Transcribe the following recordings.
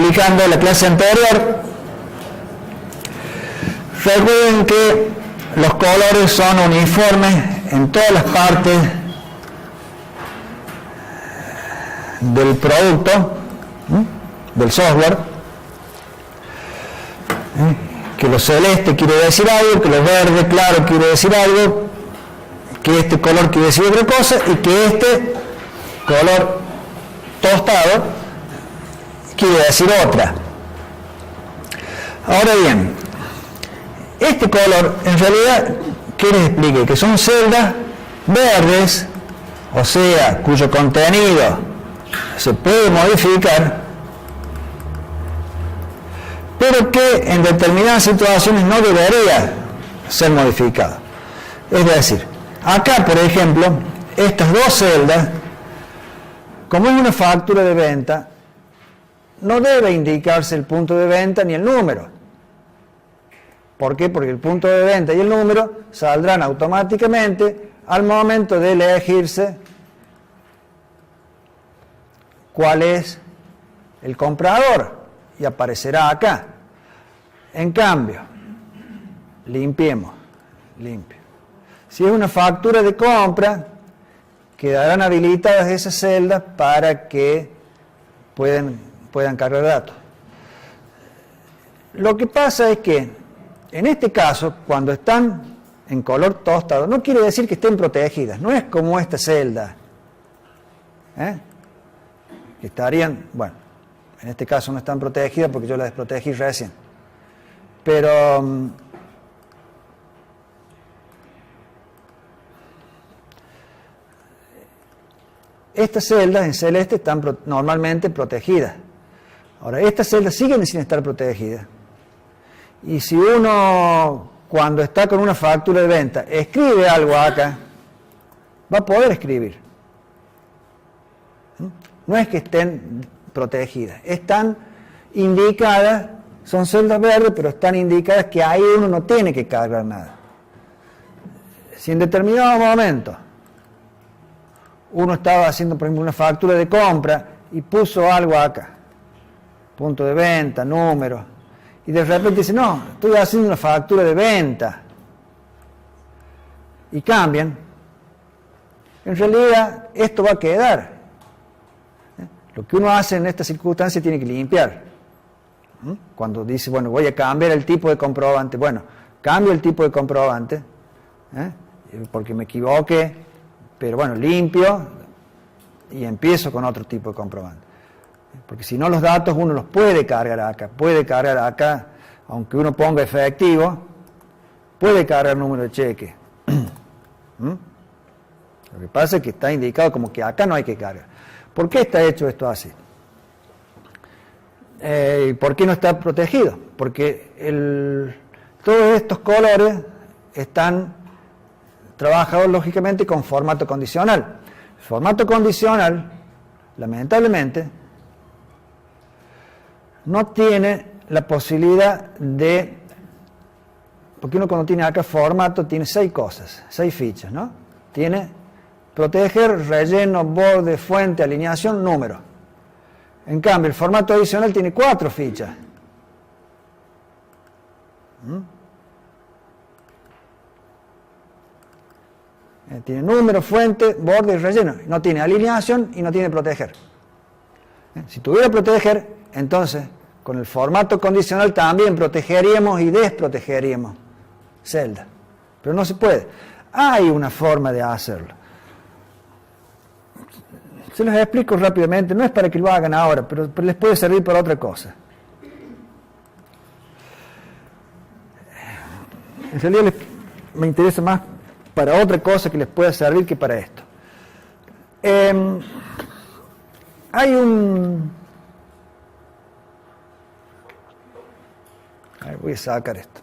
explicando en la clase anterior. Recuerden que los colores son uniformes en todas las partes del producto, del software, que lo celeste quiere decir algo, que lo verde claro quiere decir algo, que este color quiere decir otra cosa y que este color tostado quiere decir otra. Ahora bien, este color en realidad, ¿qué les expliqué? Que son celdas verdes, o sea, cuyo contenido se puede modificar, pero que en determinadas situaciones no debería ser modificado. Es decir, acá, por ejemplo, estas dos celdas, como es una factura de venta, no debe indicarse el punto de venta ni el número. ¿Por qué? Porque el punto de venta y el número saldrán automáticamente al momento de elegirse cuál es el comprador y aparecerá acá. En cambio, limpiemos, limpio. Si es una factura de compra, quedarán habilitadas esas celdas para que puedan cargar datos. Lo que pasa es que, en este caso, cuando están en color tostado, no quiere decir que estén protegidas, no es como esta celda, que estarían, bueno, en este caso no están protegidas porque yo las desprotegí recién, pero estas celdas en celeste están normalmente protegidas. Ahora, estas celdas siguen sin estar protegidas. Y si uno, cuando está con una factura de venta, escribe algo acá, va a poder escribir. No es que estén protegidas, están indicadas, son celdas verdes, pero están indicadas que ahí uno no tiene que cargar nada. Si en determinado momento uno estaba haciendo, por ejemplo, una factura de compra y puso algo acá, punto de venta, número, y de repente dice, no, estoy haciendo una factura de venta, y cambian, en realidad esto va a quedar. Lo que uno hace en esta circunstancia tiene que limpiar. Cuando dice, bueno, voy a cambiar el tipo de comprobante, bueno, cambio el tipo de comprobante, porque me equivoqué, pero bueno, limpio y empiezo con otro tipo de comprobante. Porque si no, los datos uno los puede cargar acá, aunque uno ponga efectivo, puede cargar número de cheque. Lo que pasa es que está indicado como que acá no hay que cargar. ¿Por qué está hecho esto así? ¿Por qué no está protegido? Porque todos estos colores están trabajados lógicamente con formato condicional. El formato condicional, lamentablemente, no tiene la posibilidad de, porque uno cuando tiene acá formato tiene 6 cosas, 6 fichas, ¿no? Tiene proteger, relleno, borde, fuente, alineación, número. En cambio, el formato adicional tiene 4 fichas. Tiene número, fuente, borde y relleno. No tiene alineación y no tiene proteger. Si tuviera proteger, entonces con el formato condicional también protegeríamos y desprotegeríamos celdas. Pero no se puede. Hay una forma de hacerlo. Se los explico rápidamente, no es para que lo hagan ahora, pero les puede servir para otra cosa. En realidad me interesa más para otra cosa que les pueda servir que para esto. Hay un... A ver, voy a sacar esto.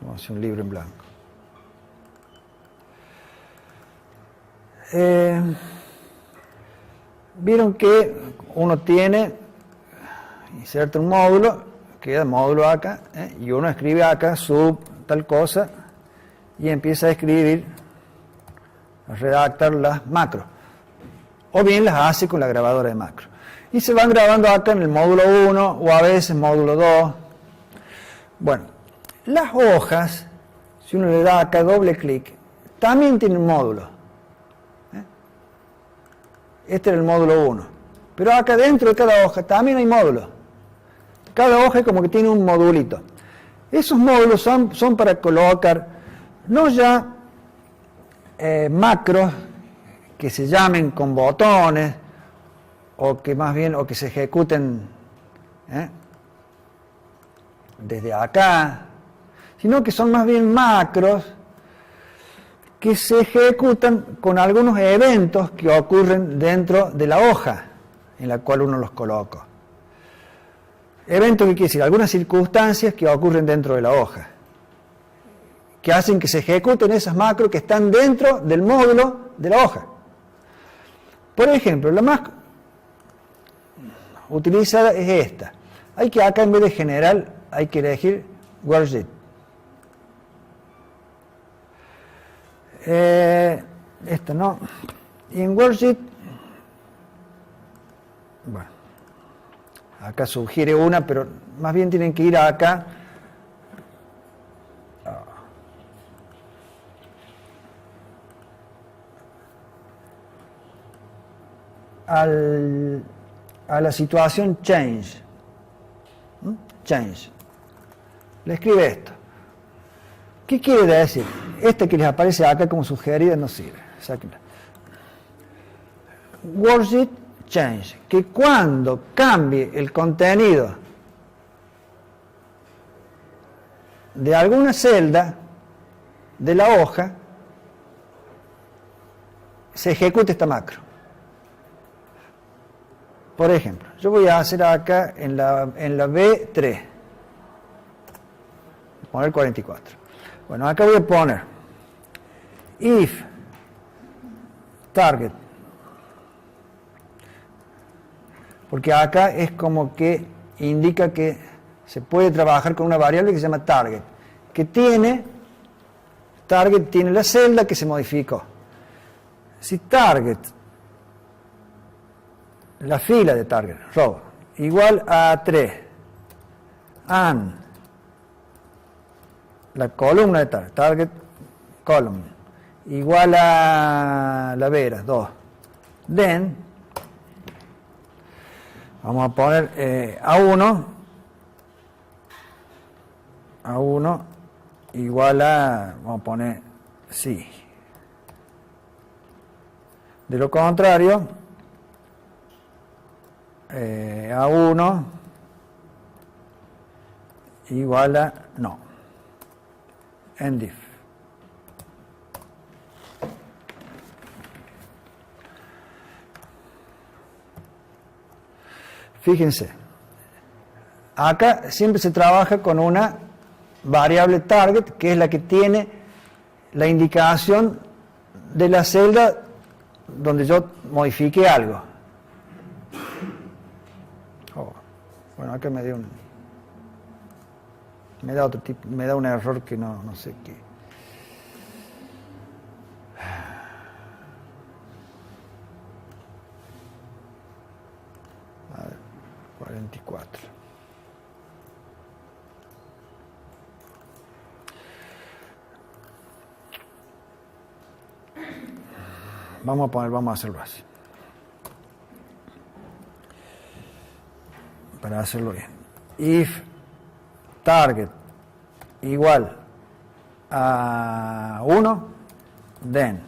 Vamos a hacer un libro en blanco. Vieron que uno tiene, inserta un módulo, queda módulo acá, y uno escribe acá sub tal cosa y empieza a escribir, a redactar las macros. o bien las hace con la grabadora de macro. Y se van grabando acá en el módulo 1 o a veces módulo 2. Bueno, las hojas, si uno le da acá doble clic, también tienen módulo. Este era el módulo 1. Pero acá dentro de cada hoja también hay módulos. Cada hoja es como que tiene un modulito. Esos módulos son para colocar no ya macros que se llamen con botones o que más bien o que se ejecuten desde acá, sino que son más bien macros que se ejecutan con algunos eventos que ocurren dentro de la hoja en la cual uno los coloca. Eventos que quiere decir algunas circunstancias que ocurren dentro de la hoja, que hacen que se ejecuten esas macros que están dentro del módulo de la hoja. Por ejemplo, la más utilizada es esta. Hay que acá en vez de general, hay que elegir worksheet. Esta no. Y en worksheet, bueno, acá sugiere una, pero más bien tienen que ir acá. A la situación change. Change. Le escribe esto. ¿Qué quiere decir? Este que les aparece acá como sugerida no sirve. Sáquenla. Worksheet change. Que cuando cambie el contenido de alguna celda de la hoja, se ejecute esta macro. Por ejemplo, yo voy a hacer acá en la B3, poner 44. Bueno, acá voy a poner if target, porque acá es como que indica que se puede trabajar con una variable que se llama target, que tiene la celda que se modificó. Si target, la fila de target, row, igual a 3, and la columna de target column, igual a la vera, 2, then, vamos a poner A1 igual a, vamos a poner sí. De lo contrario, A1 igual a no. End if. Fíjense, acá siempre se trabaja con una variable target, que es la que tiene la indicación de la celda donde yo modifique algo. Bueno, acá me da otro tipo, me da un error que no sé qué. A ver, 44. Vamos a hacerlo así. Para hacerlo bien. If target igual a 1, then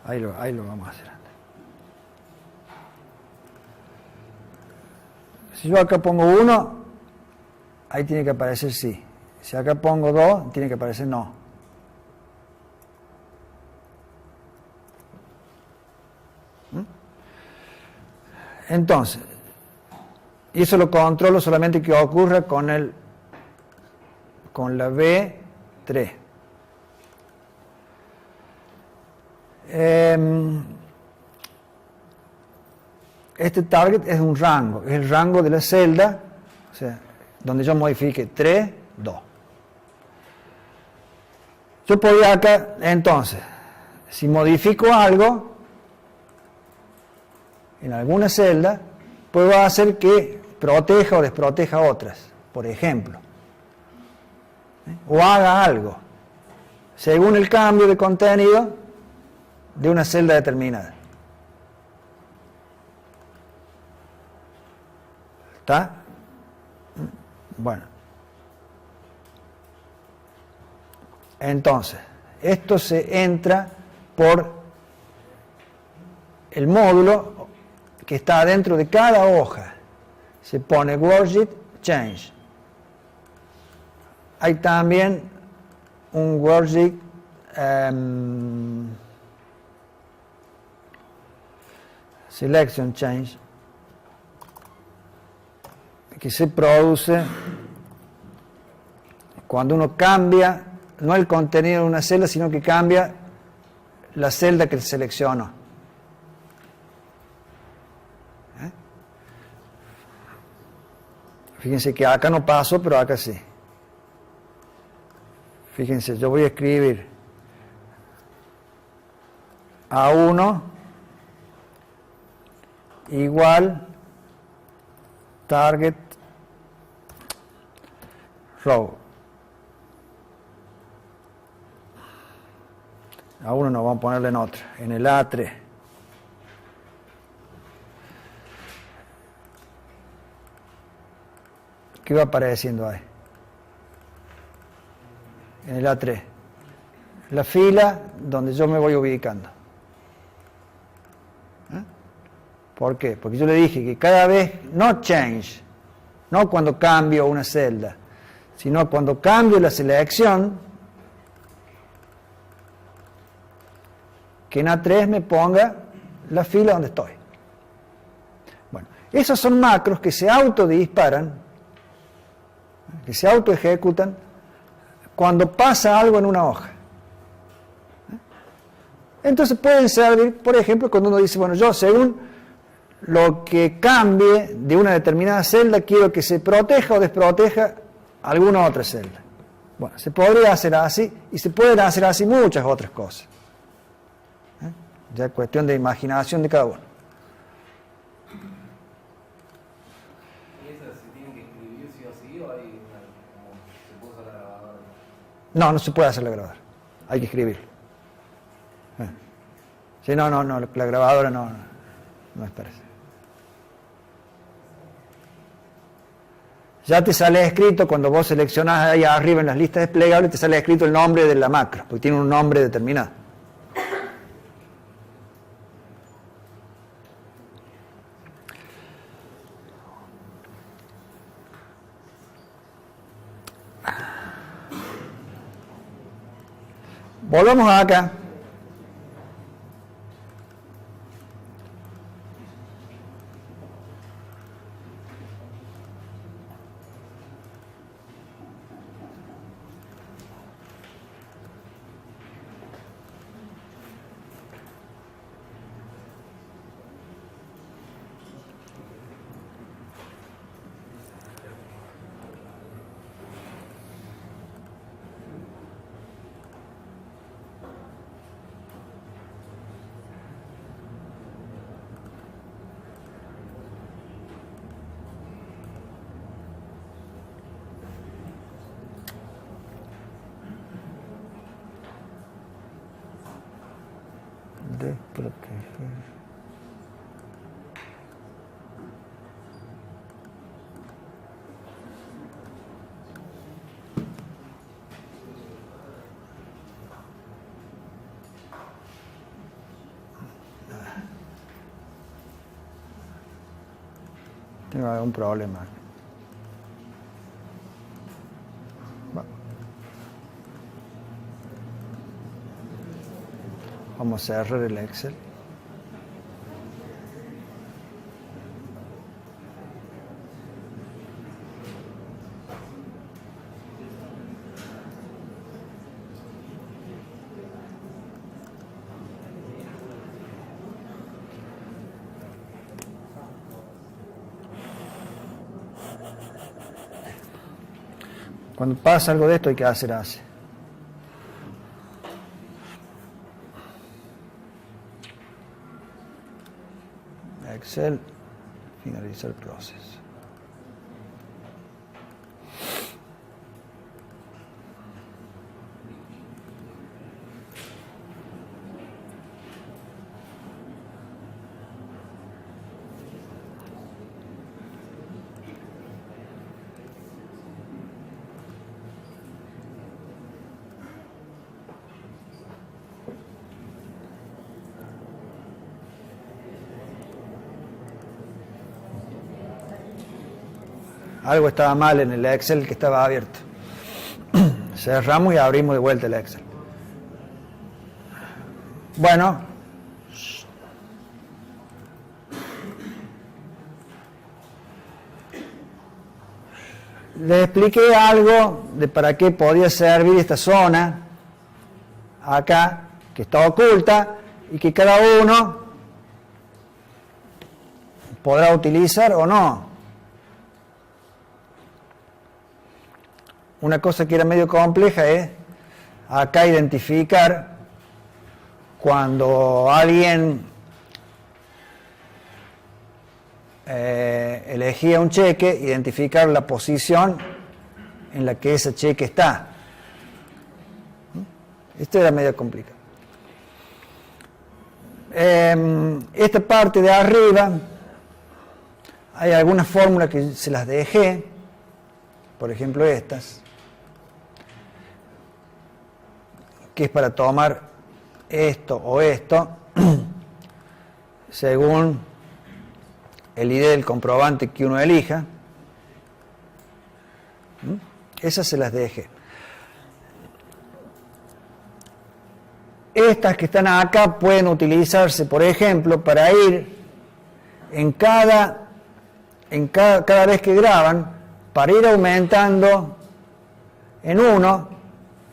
ahí lo vamos a hacer. Si yo acá pongo 1, ahí tiene que aparecer sí. Si acá pongo 2, tiene que aparecer no. Entonces, y eso lo controlo solamente que ocurra con la B3. este target es un rango, es el rango de la celda, o sea, donde yo modifique 3, 2. Yo podría acá, entonces, si modifico algo en alguna celda, puedo hacer que proteja o desproteja otras, por ejemplo. O haga algo, según el cambio de contenido de una celda determinada. ¿Está? Bueno. Entonces, esto se entra por el módulo que está dentro de cada hoja. Se pone worksheet change. Hay también un worksheet selection change que se produce cuando uno cambia no el contenido de una celda, sino que cambia la celda que seleccionó. Fíjense que acá no pasó, pero acá sí. Fíjense, yo voy a escribir A1 igual target row. A1 no, vamos a ponerle en otra, en el A3. ¿Qué va apareciendo ahí? En el A3. La fila donde yo me voy ubicando. ¿Por qué? Porque yo le dije que cada vez, no change, no cuando cambio una celda, sino cuando cambio la selección, que en A3 me ponga la fila donde estoy. Bueno, esos son macros que se autodisparan, que se autoejecutan cuando pasa algo en una hoja. Entonces pueden servir, por ejemplo, cuando uno dice, bueno, yo según lo que cambie de una determinada celda, quiero que se proteja o desproteja alguna otra celda. Bueno, se podría hacer así y se pueden hacer así muchas otras cosas. Ya es cuestión de imaginación de cada uno. ¿Y eso se tiene que escribir sí o sí o hay como se puede usar la grabadora? No, no se puede hacer la grabadora. Hay que escribir. Sí, no, la grabadora no es para eso. Ya te sale escrito, cuando vos seleccionás ahí arriba en las listas desplegables, te sale escrito el nombre de la macro, porque tiene un nombre determinado. Volvamos acá. Desproteger. Tengo algún problema. Vamos a cerrar el Excel. Cuando pasa algo de esto hay que hacer así. Excel, finalizar proceso. Algo estaba mal en el Excel que estaba abierto. Cerramos y abrimos de vuelta el Excel. Bueno. Les expliqué algo de para qué podía servir esta zona acá, que está oculta, y que cada uno podrá utilizar o no. Una cosa que era medio compleja es acá identificar cuando alguien elegía un cheque, identificar la posición en la que ese cheque está. Esto era medio complicado. Esta parte de arriba hay algunas fórmulas que se las dejé, por ejemplo estas, que es para tomar esto o esto, según el ID del comprobante que uno elija. Esas se las dejé. Estas que están acá pueden utilizarse, por ejemplo, para ir cada vez que graban, para ir aumentando en uno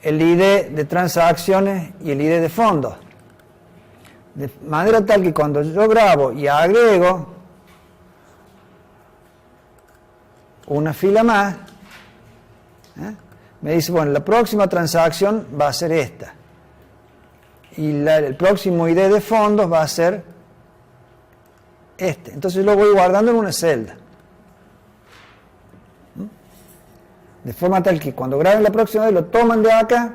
el ID de transacciones y el ID de fondos. De manera tal que cuando yo grabo y agrego una fila más, me dice, bueno, la próxima transacción va a ser esta. Y el próximo ID de fondos va a ser este. Entonces lo voy guardando en una celda. De forma tal que cuando graben la próxima vez lo toman de acá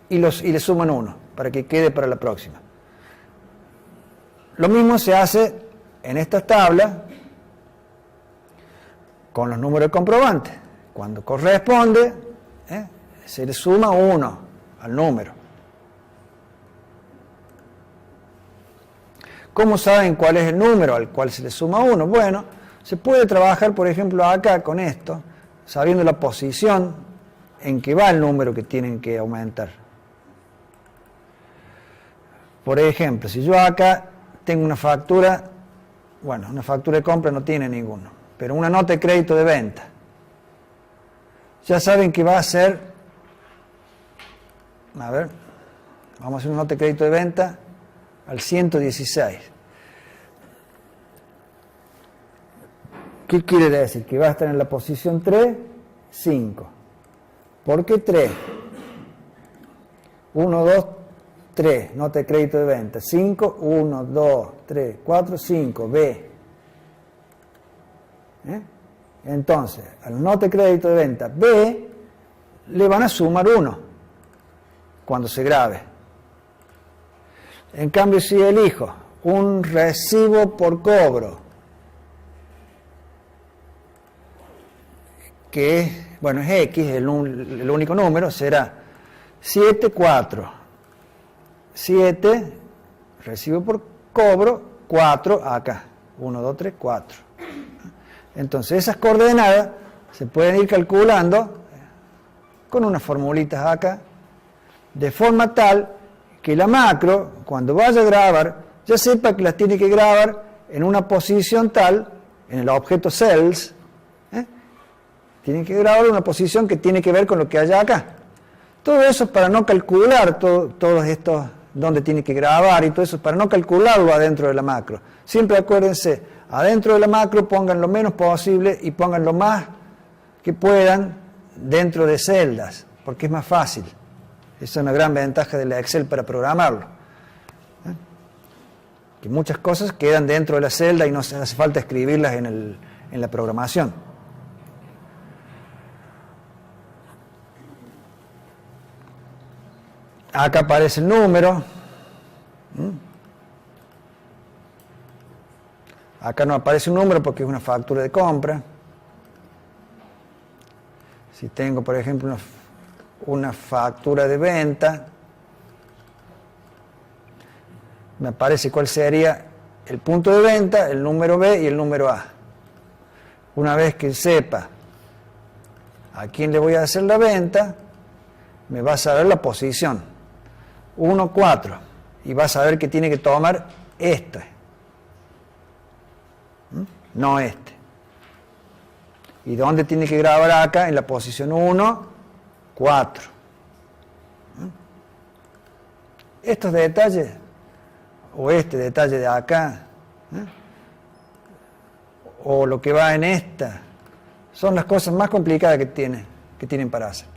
y le suman uno, para que quede para la próxima. Lo mismo se hace en estas tablas con los números de comprobante. Cuando corresponde, se le suma 1 al número. ¿Cómo saben cuál es el número al cual se le suma 1? Bueno, se puede trabajar, por ejemplo, acá con esto, sabiendo la posición en que va el número que tienen que aumentar. Por ejemplo, si yo acá tengo una factura, bueno, una factura de compra no tiene ninguno, pero una nota de crédito de venta, ya saben que va a ser, a ver, vamos a hacer una nota de crédito de venta al 116. ¿Qué quiere decir? Que va a estar en la posición 3, 5. ¿Por qué 3? 1, 2, 3, nota de crédito de venta. 5, 1, 2, 3, 4, 5, B. Entonces, a la nota de crédito de venta B le van a sumar 1 cuando se grabe. En cambio, si elijo un recibo por cobro, que es, bueno, es X, el único número, será 7, 4. 7, recibo por cobro, 4 acá. 1, 2, 3, 4. Entonces, esas coordenadas se pueden ir calculando con unas formulitas acá, de forma tal que la macro, cuando vaya a grabar, ya sepa que las tiene que grabar en una posición tal, en el objeto cells, tienen que grabar una posición que tiene que ver con lo que haya acá. Todo eso es para no calcular todos estos, dónde tiene que grabar y todo eso, para no calcularlo adentro de la macro. Siempre acuérdense, adentro de la macro pongan lo menos posible y pongan lo más que puedan dentro de celdas, porque es más fácil. Esa es una gran ventaja del Excel para programarlo. Que muchas cosas quedan dentro de la celda y no hace falta escribirlas en la programación. Acá aparece el número. Acá no aparece un número porque es una factura de compra. Si tengo, por ejemplo, una factura de venta, me aparece cuál sería el punto de venta, el número B y el número A. Una vez que sepa a quién le voy a hacer la venta, me va a saber la posición. 1, 4. Y va a saber que tiene que tomar este. No este. ¿Y dónde tiene que grabar acá? En la posición 1, 4. Estos detalles, o este detalle de acá, o lo que va en esta, son las cosas más complicadas que tienen para hacer.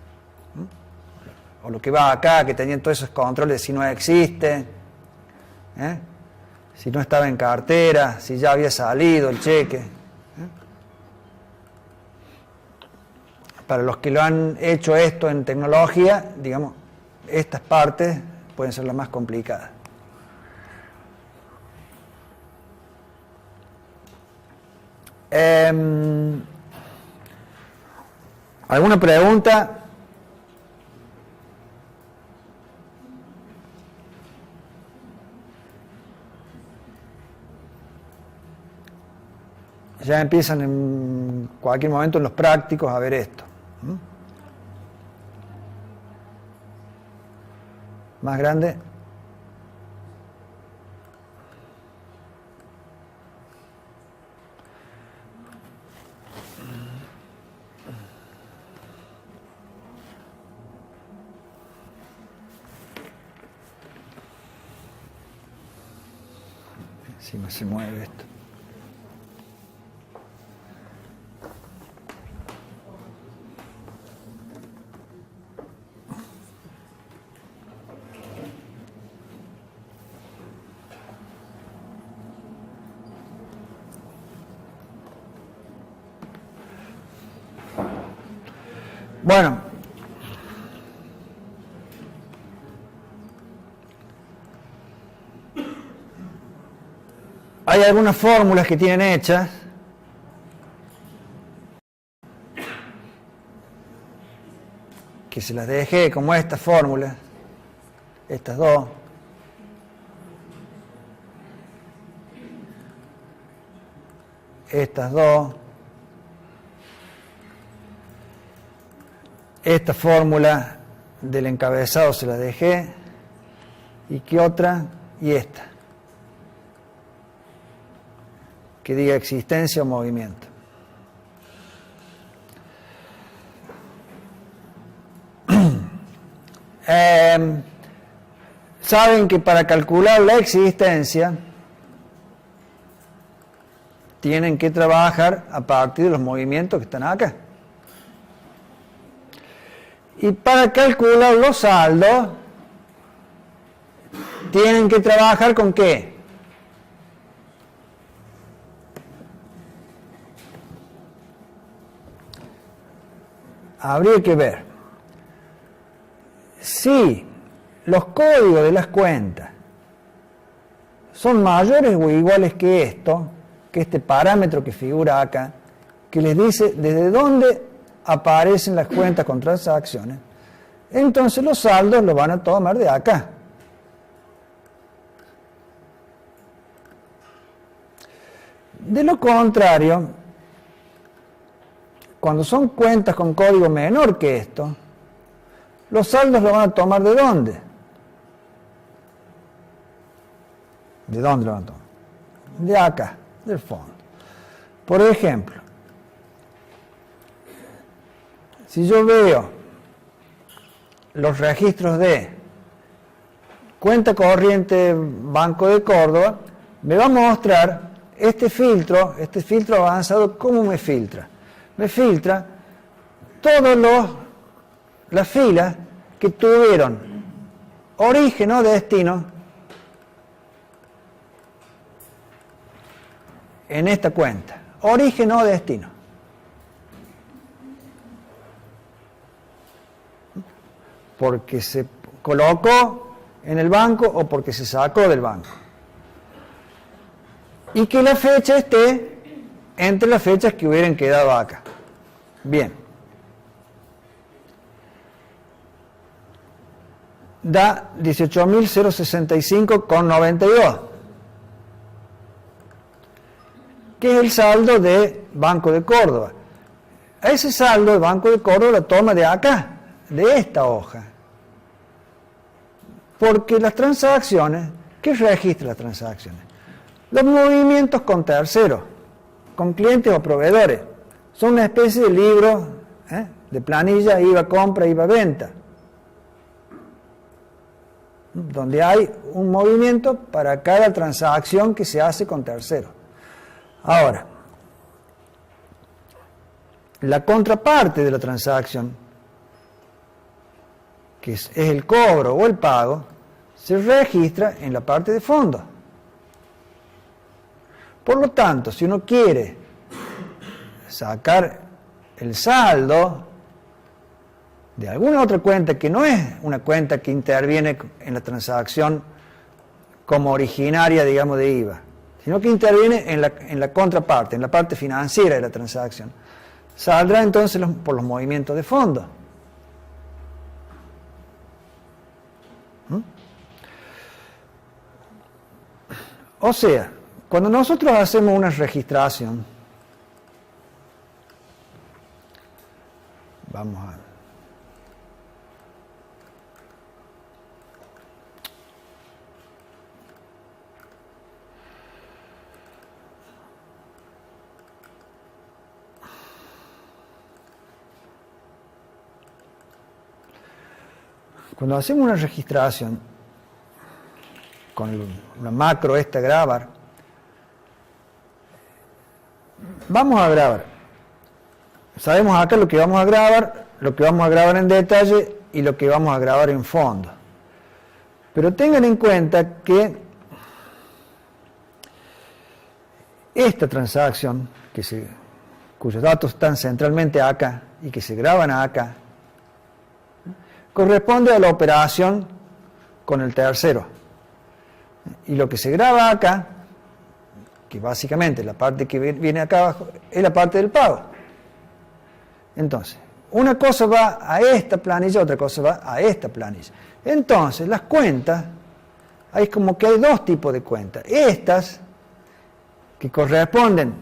O lo que va acá, que tenían todos esos controles, si no existe, si no estaba en cartera, si ya había salido el cheque. Para los que lo han hecho esto en tecnología, digamos, estas partes pueden ser las más complicadas. ¿Alguna pregunta? Ya empiezan en cualquier momento en los prácticos a ver esto. Más grande. Encima se mueve esto. Bueno, hay algunas fórmulas que tienen hechas que se las dejé como estas fórmulas, estas dos. Estas dos. Esta fórmula del encabezado se la dejé. ¿Y qué otra? Y esta. Que diga existencia o movimiento. Saben que para calcular la existencia tienen que trabajar a partir de los movimientos que están acá. Y para calcular los saldos, tienen que trabajar ¿con qué? Habría que ver si los códigos de las cuentas son mayores o iguales que esto, que este parámetro que figura acá, que les dice desde dónde aparecen las cuentas con transacciones, entonces los saldos los van a tomar de acá. De lo contrario, cuando son cuentas con código menor que esto, los saldos los van a tomar ¿de dónde? ¿De dónde lo van a tomar? De acá, del fondo. Por ejemplo, si yo veo los registros de cuenta corriente Banco de Córdoba, me va a mostrar este filtro avanzado, ¿cómo me filtra? Me filtra todas las filas que tuvieron origen o destino en esta cuenta. Origen o destino. Porque se colocó en el banco o porque se sacó del banco. Y que la fecha esté entre las fechas que hubieran quedado acá. Bien. Da 18.065,92. Que es el saldo de Banco de Córdoba. Ese saldo de Banco de Córdoba lo toma de acá, de esta hoja. Porque las transacciones, ¿qué registra las transacciones? Los movimientos con terceros, con clientes o proveedores. Son una especie de libro, de planilla, IVA compra, IVA venta, donde hay un movimiento para cada transacción que se hace con terceros. Ahora, la contraparte de la transacción, que es el cobro o el pago, se registra en la parte de fondo. Por lo tanto, si uno quiere sacar el saldo de alguna otra cuenta que no es una cuenta que interviene en la transacción como originaria, digamos, de IVA, sino que interviene en la contraparte, en la parte financiera de la transacción, saldrá entonces por los movimientos de fondo. O sea, cuando nosotros hacemos una registración, vamos a... Cuando hacemos una registración con la macro esta grabar, vamos a grabar. Sabemos acá lo que vamos a grabar en detalle y lo que vamos a grabar en fondo. Pero tengan en cuenta que esta transacción, cuyos datos están centralmente acá y que se graban acá, corresponde a la operación con el tercero. Y lo que se graba acá, que básicamente la parte que viene acá abajo, es la parte del pago. Entonces, una cosa va a esta planilla, otra cosa va a esta planilla. Entonces, las cuentas, hay como que hay dos tipos de cuentas. Estas, que corresponden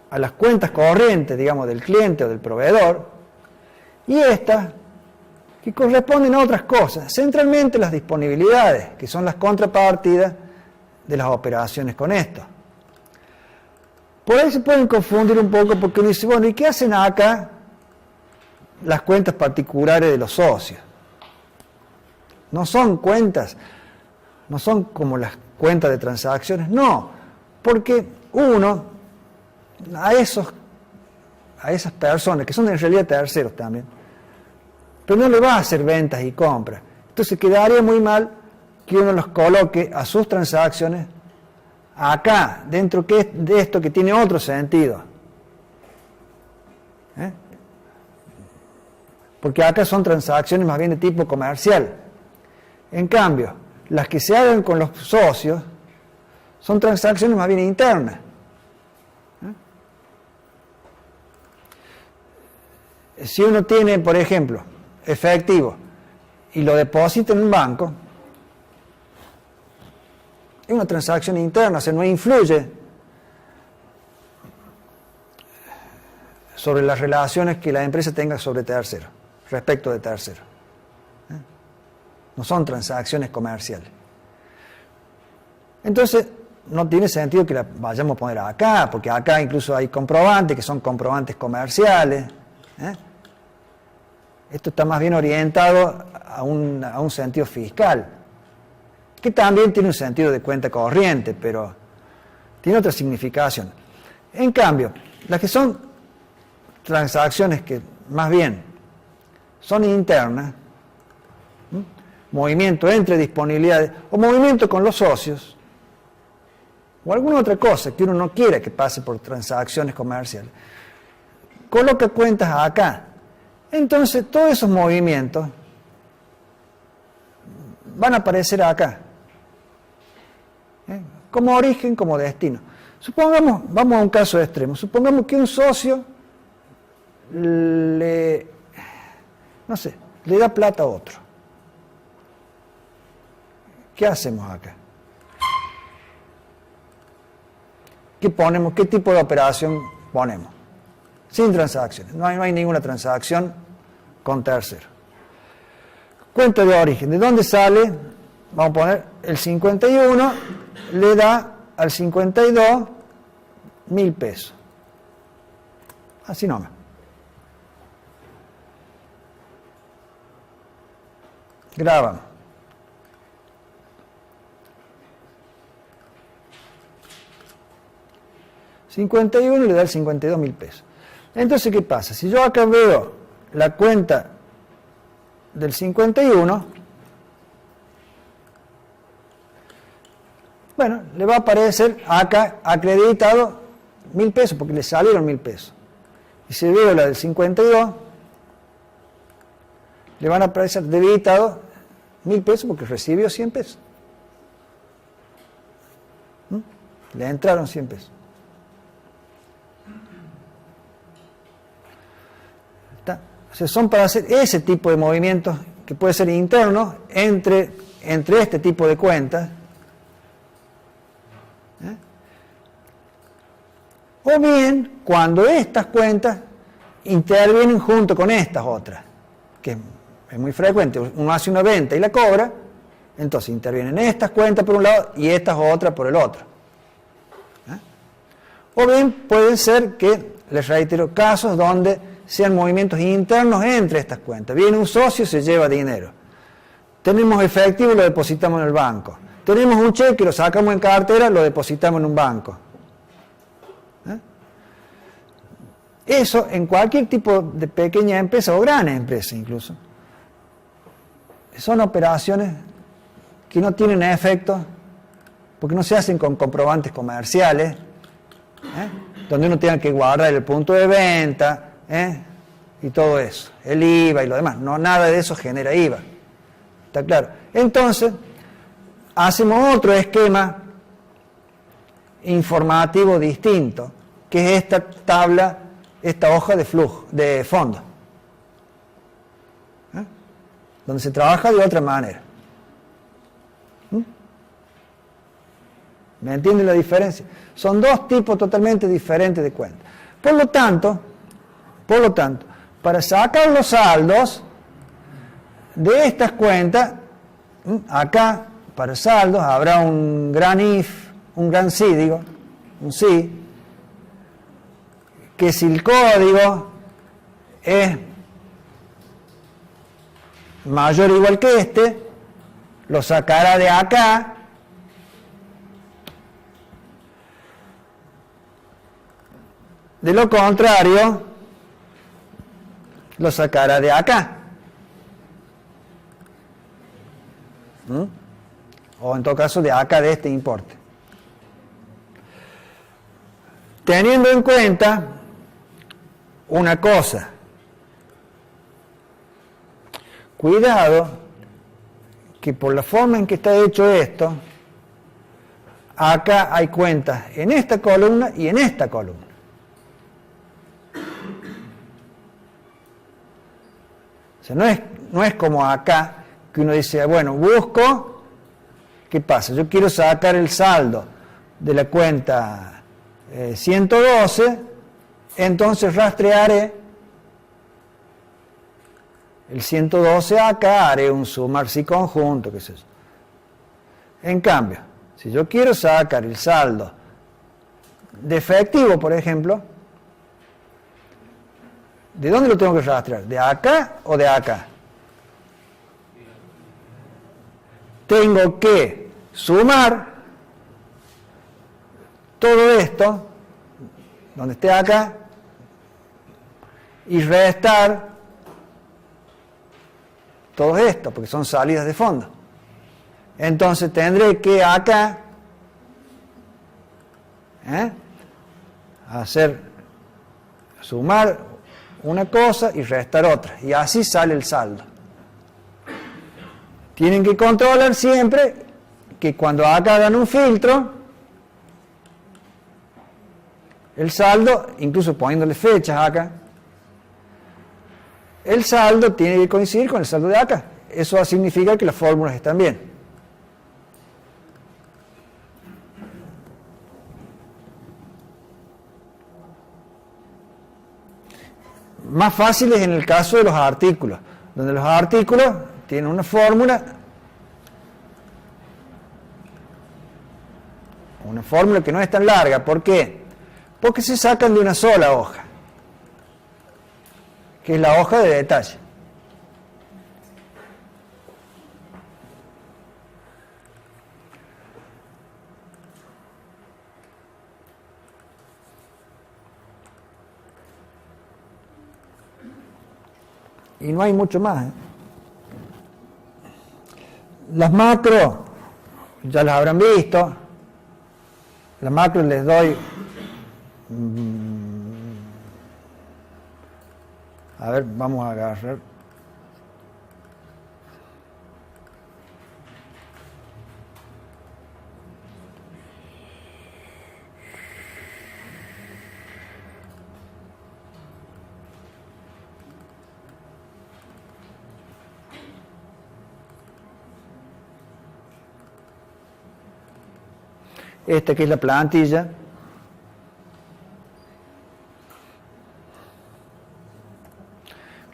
a las cuentas corrientes, digamos, del cliente o del proveedor, y estas, que corresponden a otras cosas, centralmente las disponibilidades, que son las contrapartidas de las operaciones con esto. Por ahí se pueden confundir un poco porque uno dice, bueno, ¿y qué hacen acá las cuentas particulares de los socios? No son cuentas, no son como las cuentas de transacciones, no, porque uno, a esas personas, que son en realidad terceros también, pero no le va a hacer ventas y compras. Entonces quedaría muy mal que uno los coloque a sus transacciones acá, dentro de esto que tiene otro sentido. Porque acá son transacciones más bien de tipo comercial. En cambio, las que se hagan con los socios son transacciones más bien internas. Si uno tiene, por ejemplo, efectivo y lo deposita en un banco, es una transacción interna, o sea, no influye sobre las relaciones que la empresa tenga sobre terceros, respecto de terceros. No son transacciones comerciales. Entonces, no tiene sentido que la vayamos a poner acá, porque acá incluso hay comprobantes que son comprobantes comerciales. Esto está más bien orientado a un sentido fiscal, que también tiene un sentido de cuenta corriente, pero tiene otra significación. En cambio, las que son transacciones que más bien son internas, movimiento entre disponibilidades o movimiento con los socios o alguna otra cosa que uno no quiera que pase por transacciones comerciales, coloca cuentas acá. Entonces todos esos movimientos van a aparecer acá, como origen, como destino. Supongamos, vamos a un caso extremo, supongamos que un socio le da plata a otro. ¿Qué hacemos acá? ¿Qué ponemos? ¿Qué tipo de operación ponemos? Sin transacciones. No hay ninguna transacción con tercero. Cuenta de origen. ¿De dónde sale? Vamos a poner el 51, le da al 52 1.000 pesos. Así nomás. Grabamos. 51 le da el 52.000 pesos. Entonces, ¿qué pasa? Si yo acá veo la cuenta del 51, bueno, le va a aparecer acá acreditado 1.000 pesos, porque le salieron 1.000 pesos. Y si veo la del 52, le van a aparecer debitado 1.000 pesos porque recibió 100 pesos. Le entraron 100 pesos. O sea, son para hacer ese tipo de movimientos que puede ser interno entre este tipo de cuentas. O bien cuando estas cuentas intervienen junto con estas otras, que es muy frecuente. Uno hace una venta y la cobra, entonces intervienen estas cuentas por un lado y estas otras por el otro. O bien pueden ser que, les reitero, casos donde sean movimientos internos entre estas cuentas. Viene un socio, se lleva dinero. Tenemos efectivo, lo depositamos en el banco. Tenemos un cheque, lo sacamos en cartera, lo depositamos en un banco. Eso en cualquier tipo de pequeña empresa o gran empresa incluso. Son operaciones que no tienen efecto porque no se hacen con comprobantes comerciales, donde uno tenga que guardar el punto de venta, y todo eso, el IVA y lo demás. No, nada de eso genera IVA. ¿Está claro? Entonces, hacemos otro esquema informativo distinto, que es esta tabla, esta hoja de flujo, de fondo, donde se trabaja de otra manera. ¿Me entienden la diferencia? Son dos tipos totalmente diferentes de cuentas. Por lo tanto, para sacar los saldos de estas cuentas, acá, para saldos, habrá un gran if, un gran si, digo, un si, que si el código es mayor o igual que este, lo sacará de acá. De lo contrario, lo sacará de acá. O en todo caso de acá, de este importe. Teniendo en cuenta una cosa. Cuidado, que por la forma en que está hecho esto, acá hay cuentas en esta columna y en esta columna. O sea, no es como acá, que uno dice, bueno, busco, ¿qué pasa? Yo quiero sacar el saldo de la cuenta 112, entonces rastrearé el 112 acá, haré un sumar si conjunto, qué es eso. En cambio, si yo quiero sacar el saldo de efectivo, por ejemplo, ¿de dónde lo tengo que rastrear? ¿De acá o de acá? Tengo que sumar todo esto, donde esté acá, y restar todo esto, porque son salidas de fondo. Entonces tendré que acá sumar una cosa y restar otra, y así sale el saldo. Tienen que controlar siempre que cuando acá hagan un filtro, el saldo, incluso poniéndole fechas acá, el saldo tiene que coincidir con el saldo de acá. Eso significa que las fórmulas están bien. Más fácil es en el caso de los artículos, donde los artículos tienen una fórmula que no es tan larga. ¿Por qué? Porque se sacan de una sola hoja, que es la hoja de detalle. Y no hay mucho más. Las macros, ya las habrán visto. Las macros les doy... A ver, vamos a agarrar. Esta que es la plantilla.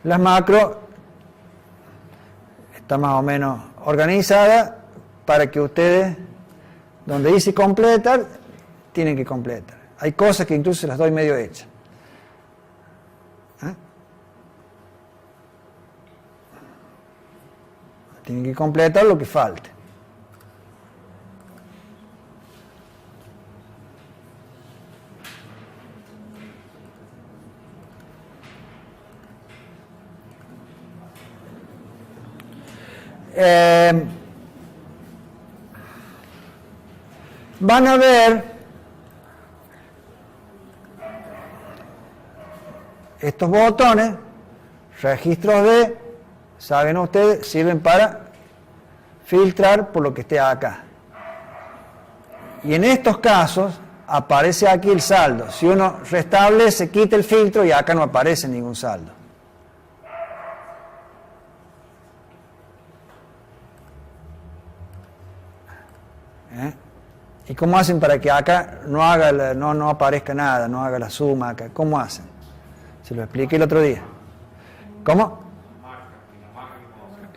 Las macros está más o menos organizada para que ustedes, donde dice completar, tienen que completar. Hay cosas que incluso se las doy medio hechas. Tienen que completar lo que falte. Van a ver estos botones, registros de, saben ustedes, sirven para filtrar por lo que esté acá. Y en estos casos aparece aquí el saldo. Si uno restablece, quita el filtro y acá no aparece ningún saldo. ¿Y cómo hacen para que acá no aparezca nada, no haga la suma acá? ¿Cómo hacen? Se lo expliqué el otro día. ¿Cómo?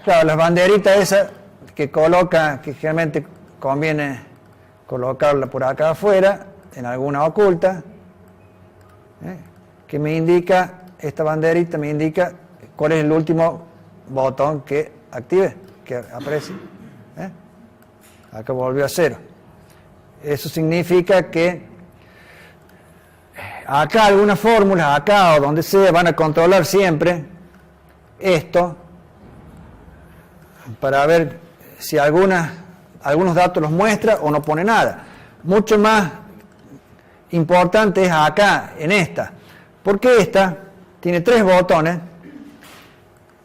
Claro, las banderitas esas que coloca, que generalmente conviene colocarla por acá afuera, en alguna oculta, que me indica, esta banderita me indica cuál es el último botón que active, que aparece. Acá volvió a 0. Eso significa que acá algunas fórmulas, acá o donde sea, van a controlar siempre esto para ver si algunos datos los muestra o no pone nada. Mucho más importante es acá, en esta, porque esta tiene 3 botones,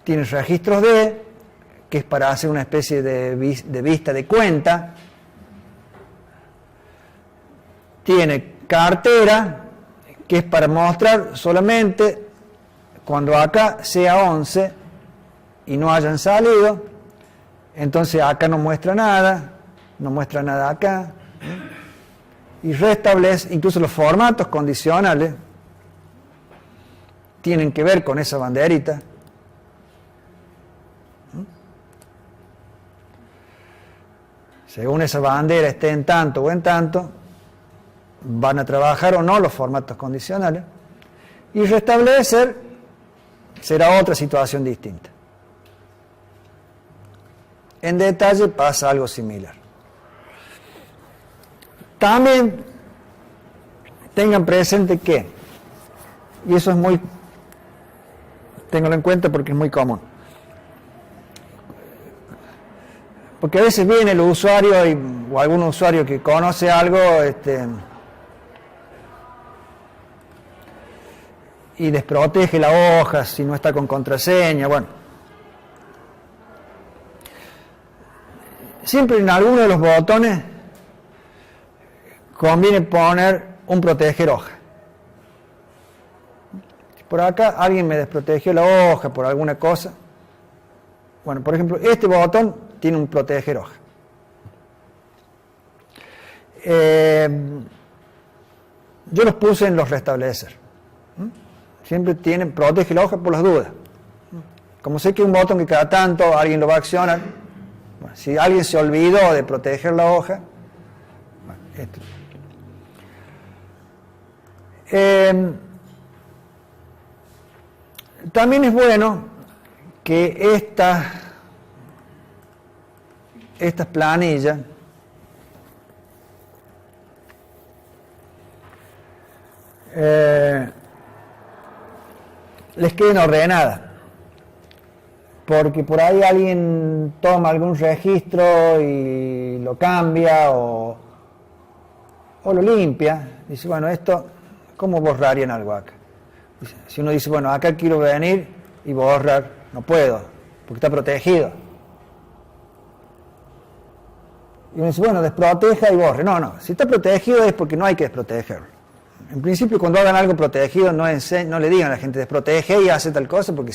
tiene registros de, que es para hacer una especie de vista de cuenta, tiene cartera, que es para mostrar solamente cuando acá sea 11 y no hayan salido, entonces acá no muestra nada acá, y restablece, incluso los formatos condicionales tienen que ver con esa banderita. Según esa bandera esté en tanto o en tanto, van a trabajar o no los formatos condicionales, y restablecer será otra situación distinta. En detalle pasa algo similar. También tengan presente que, y eso es muy Ténganlo en cuenta porque es muy común. Porque a veces viene el usuario o algún usuario que conoce algo y desprotege la hoja si no está con contraseña. Bueno, siempre en alguno de los botones conviene poner un proteger hoja. Por acá alguien me desprotegió la hoja por alguna cosa. Bueno, por ejemplo, este botón tiene un proteger hoja. Yo los puse en los restablecer. Siempre tienen protege la hoja por las dudas. Como sé que es un botón que cada tanto alguien lo va a accionar, bueno, si alguien se olvidó de proteger la hoja, bueno, esto. También es bueno que estas planillas les queden ordenadas, porque por ahí alguien toma algún registro y lo cambia o lo limpia. Dice, bueno, esto, ¿cómo borrarían algo acá? Si uno dice, bueno, acá quiero venir y borrar, no puedo, porque está protegido. Y uno dice, bueno, desproteja y borre. No, si está protegido es porque no hay que desprotegerlo. En principio, cuando hagan algo protegido, no le digan a la gente desprotege y hace tal cosa, porque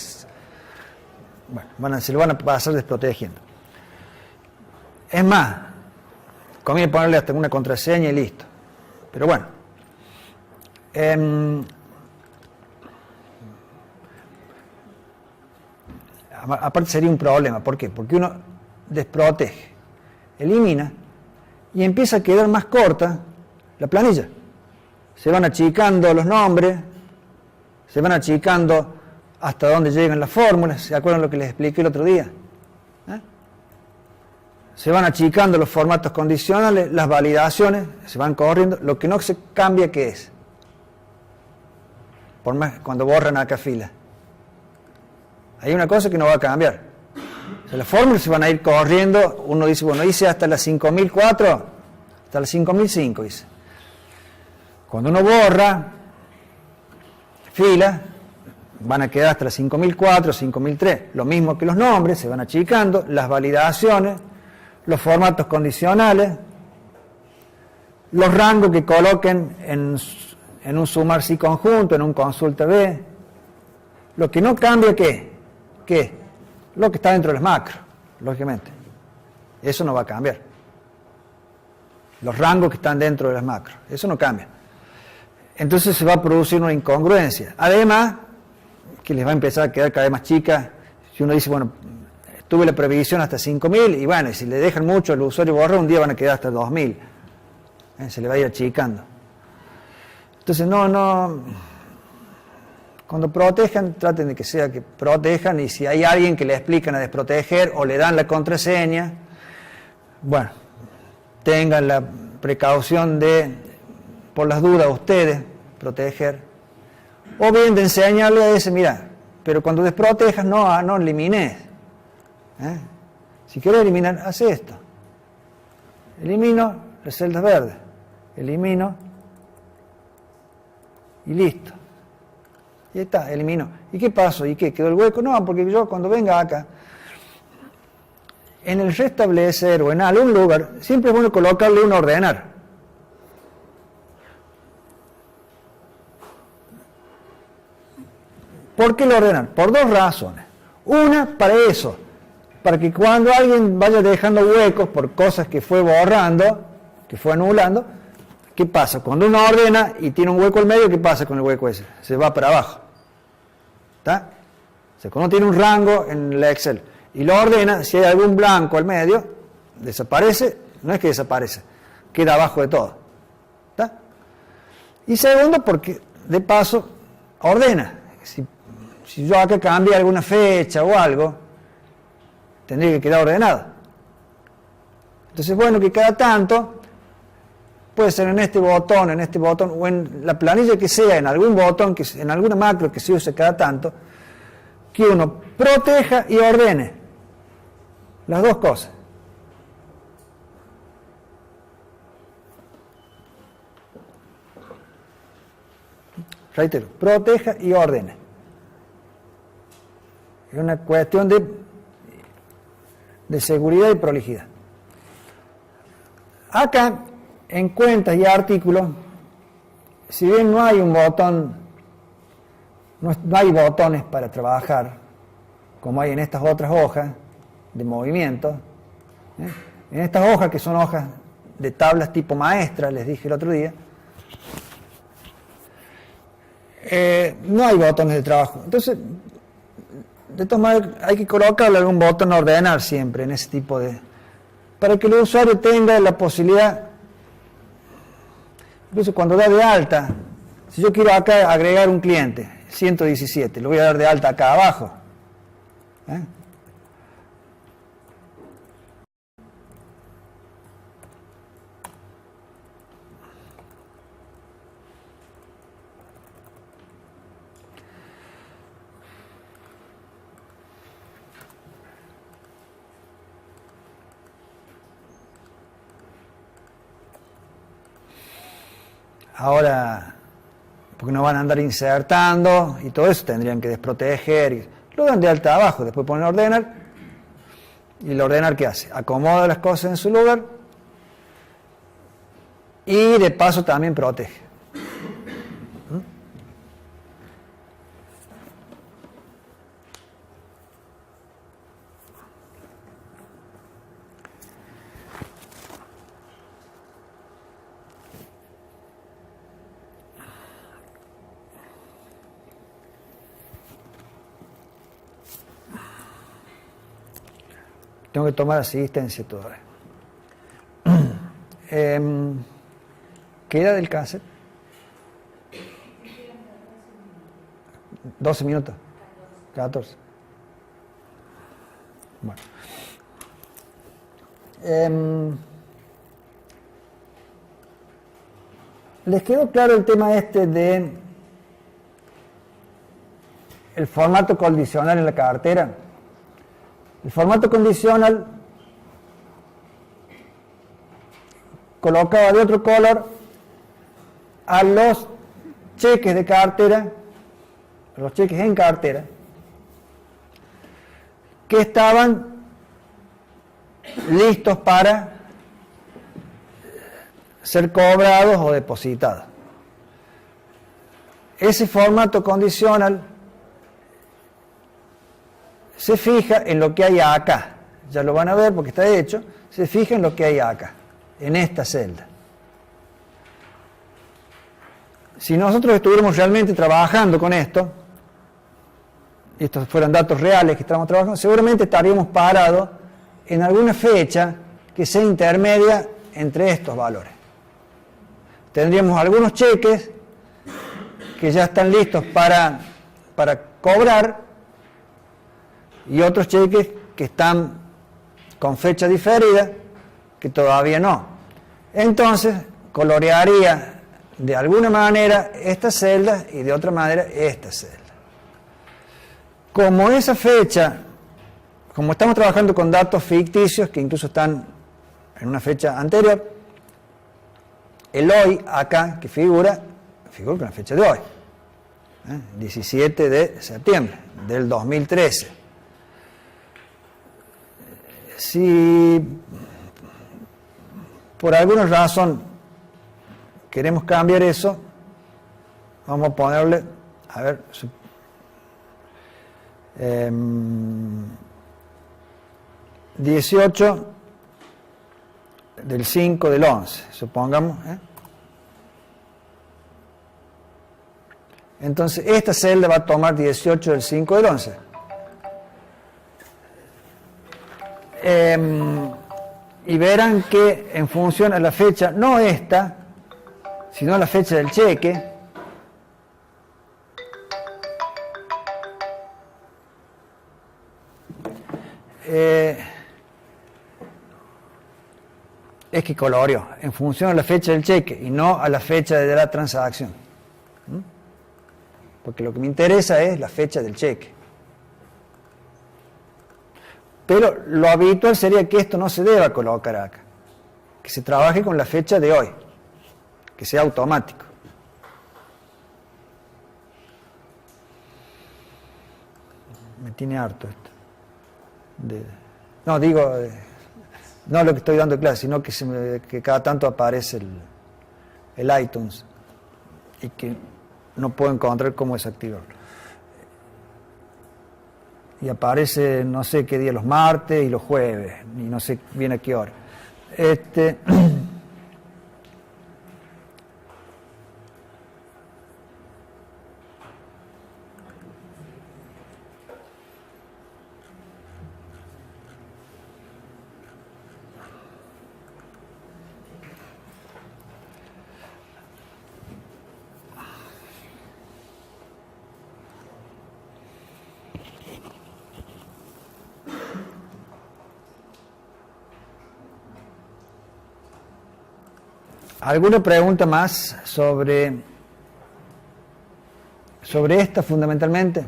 bueno, se lo van a pasar desprotegiendo. Es más, conviene ponerle hasta una contraseña y listo. Pero bueno, aparte sería un problema. ¿Por qué? Porque uno desprotege, elimina y empieza a quedar más corta la planilla. Se van achicando los nombres, se van achicando hasta donde llegan las fórmulas. ¿Se acuerdan lo que les expliqué el otro día? Se van achicando los formatos condicionales, las validaciones, se van corriendo. Lo que no se cambia, ¿qué es? Por más cuando borran acá fila. Hay una cosa que no va a cambiar. O sea, las fórmulas se van a ir corriendo. Uno dice, bueno, hice hasta las 5004, hasta las 5005 hice. Cuando uno borra fila, van a quedar hasta las 5004, 5003. Lo mismo que los nombres, se van achicando, las validaciones, los formatos condicionales, los rangos que coloquen en un sumar sí conjunto, en un consulta B. Lo que no cambia, ¿qué? Lo que está dentro de las macros, lógicamente. Eso no va a cambiar. Los rangos que están dentro de las macros, eso no cambia. Entonces se va a producir una incongruencia. Además, que les va a empezar a quedar cada vez más chica. Si uno dice, bueno, tuve la previsión hasta 5000, y bueno, y si le dejan mucho al usuario borra, un día van a quedar hasta 2000. Se le va a ir achicando. Entonces, cuando protejan, traten de que sea que protejan, y si hay alguien que le explican a desproteger o le dan la contraseña, bueno, tengan la precaución de, por las dudas ustedes, proteger, o bien de enseñarle a ese, mira, pero cuando desprotejas no elimines. Si quieres eliminar, haz esto. Elimino las celdas verdes, elimino y listo. Y está, elimino. ¿Y qué pasó? ¿Y qué? ¿Quedó el hueco? No, porque yo cuando venga acá, en el restablecer o en algún lugar, siempre es bueno colocarle un ordenar. ¿Por qué lo ordenan? Por dos razones. Una, para eso, para que cuando alguien vaya dejando huecos por cosas que fue borrando, que fue anulando, ¿qué pasa? Cuando uno ordena y tiene un hueco al medio, ¿qué pasa con el hueco ese? Se va para abajo. ¿Está? O sea, cuando uno tiene un rango en el Excel y lo ordena, si hay algún blanco al medio, desaparece, no es que desaparece, queda abajo de todo. ¿Está? Y segundo, porque de paso ordena. Si yo acá cambié alguna fecha o algo, tendría que quedar ordenado. Entonces, bueno, que cada tanto, puede ser en este botón, o en la planilla que sea, en algún botón, en alguna macro que se use cada tanto, que uno proteja y ordene. Las dos cosas. Reitero, proteja y ordene. Es una cuestión de seguridad y prolijidad. Acá, en cuentas y artículos, si bien no hay un botón, no hay botones para trabajar, como hay en estas otras hojas de movimiento, en estas hojas que son hojas de tablas tipo maestra, les dije el otro día, no hay botones de trabajo. Entonces, de todas maneras, hay que colocarle algún botón a ordenar siempre en ese tipo de... para que el usuario tenga la posibilidad, incluso cuando da de alta, si yo quiero acá agregar un cliente, 117, lo voy a dar de alta acá abajo. Ahora, porque no van a andar insertando y todo eso, tendrían que desproteger. Y lo dan de alta abajo, después ponen ordenar. ¿Y el ordenar qué hace? Acomoda las cosas en su lugar y de paso también protege. Tengo que tomar asistencia todavía. ¿Queda del cassette? 12 minutos. 14. Bueno. ¿Les quedó claro el tema este de el formato condicional en la cartera? El formato condicional colocaba de otro color a los cheques de cartera, a los cheques en cartera, que estaban listos para ser cobrados o depositados. Ese formato condicional se fija en lo que hay acá, ya lo van a ver porque está hecho, se fija en lo que hay acá, en esta celda. Si nosotros estuviéramos realmente trabajando con esto, y estos fueran datos reales que estamos trabajando, seguramente estaríamos parados en alguna fecha que sea intermedia entre estos valores. Tendríamos algunos cheques que ya están listos para cobrar, y otros cheques que están con fecha diferida, que todavía no. Entonces, colorearía de alguna manera esta celda y de otra manera esta celda. Como esa fecha, como estamos trabajando con datos ficticios que incluso están en una fecha anterior, el hoy acá que figura con la fecha de hoy, 17 de septiembre del 2013. Si por alguna razón queremos cambiar eso, vamos a ponerle, a ver, 18 del 5 del 11, supongamos. Entonces, esta celda va a tomar 18 del 5 del 11. Y verán que en función a la fecha, no esta, sino a la fecha del cheque, es que coloreó en función a la fecha del cheque y no a la fecha de la transacción. Porque lo que me interesa es la fecha del cheque. Pero lo habitual sería que esto no se deba colocar acá, que se trabaje con la fecha de hoy, que sea automático. Me tiene harto esto. No, digo, no lo que estoy dando clase, sino que cada tanto aparece el iTunes y que no puedo encontrar cómo desactivarlo. Y aparece no sé qué día, los martes y los jueves, y no sé bien a qué hora. ¿Alguna pregunta más sobre esta fundamentalmente? La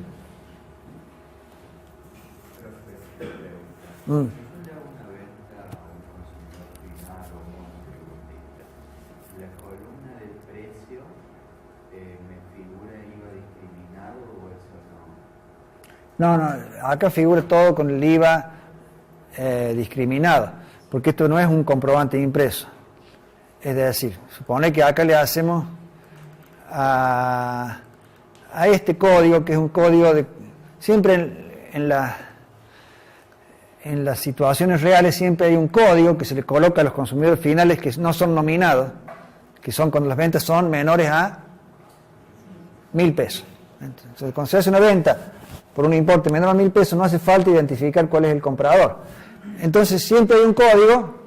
columna del precio me figura IVA discriminado o eso no. No, acá figura todo con el IVA discriminado, porque esto no es un comprobante impreso. Es decir, supone que acá le hacemos a este código, que es un código de... Siempre en las situaciones reales siempre hay un código que se le coloca a los consumidores finales que no son nominados, que son cuando las ventas son menores a 1.000 pesos. Entonces, cuando se hace una venta por un importe menor a 1.000 pesos, no hace falta identificar cuál es el comprador. Entonces siempre hay un código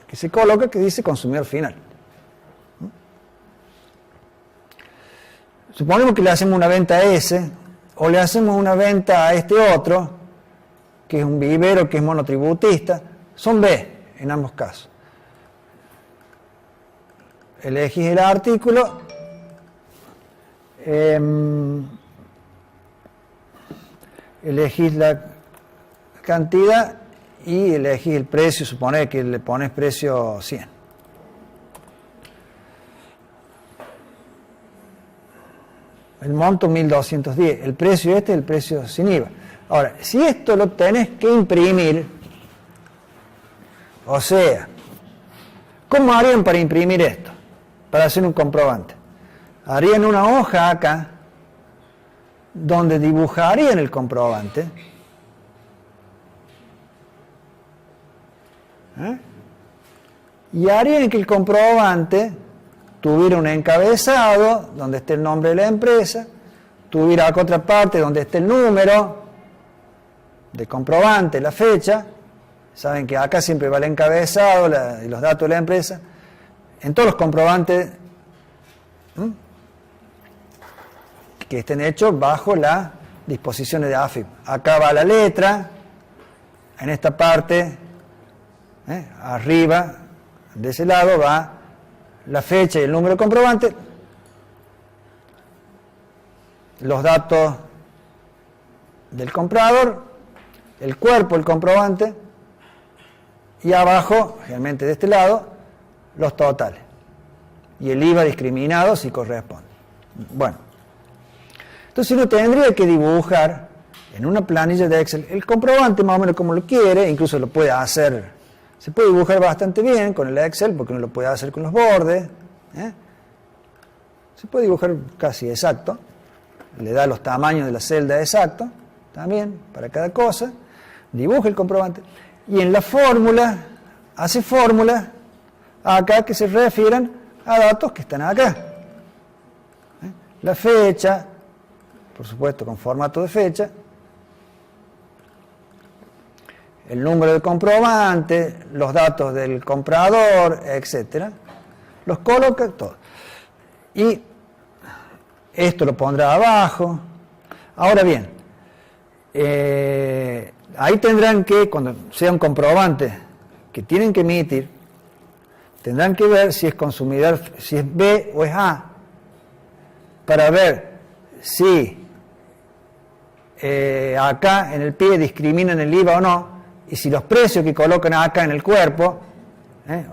que se coloca que dice consumidor final. Suponemos que le hacemos una venta a ese, o le hacemos una venta a este otro, que es un vivero, que es monotributista, son B en ambos casos. Elegís el artículo, elegís la cantidad y elegís el precio, supone que le pones precio 100. El monto 1.210, el precio este es el precio sin IVA. Ahora, si esto lo tenés que imprimir, o sea, ¿cómo harían para imprimir esto? Para hacer un comprobante. Harían una hoja acá, donde dibujarían el comprobante, y harían que el comprobante tuviera un encabezado donde esté el nombre de la empresa, tuviera acá otra parte donde esté el número de comprobante, la fecha. Saben que acá siempre va el encabezado y los datos de la empresa. En todos los comprobantes que estén hechos bajo las disposiciones de AFIP. Acá va la letra, en esta parte, arriba, de ese lado va la fecha y el número de comprobante, los datos del comprador, el cuerpo del comprobante, y abajo, realmente de este lado, los totales. Y el IVA discriminado si corresponde. Bueno, entonces uno tendría que dibujar en una planilla de Excel el comprobante más o menos como lo quiere, incluso lo puede hacer, se puede dibujar bastante bien con el Excel porque uno lo puede hacer con los bordes, se puede dibujar casi exacto, le da los tamaños de la celda exacto, también para cada cosa, dibuja el comprobante y en la fórmula, hace fórmulas acá que se refieran a datos que están acá. La fecha, por supuesto con formato de fecha, el número de comprobante, los datos del comprador, etc. Los coloca todos. Y esto lo pondrá abajo. Ahora bien, ahí tendrán que, cuando sea un comprobante que tienen que emitir, tendrán que ver si es consumidor, si es B o es A, para ver si acá en el pie discriminan el IVA o no, y si los precios que colocan acá en el cuerpo,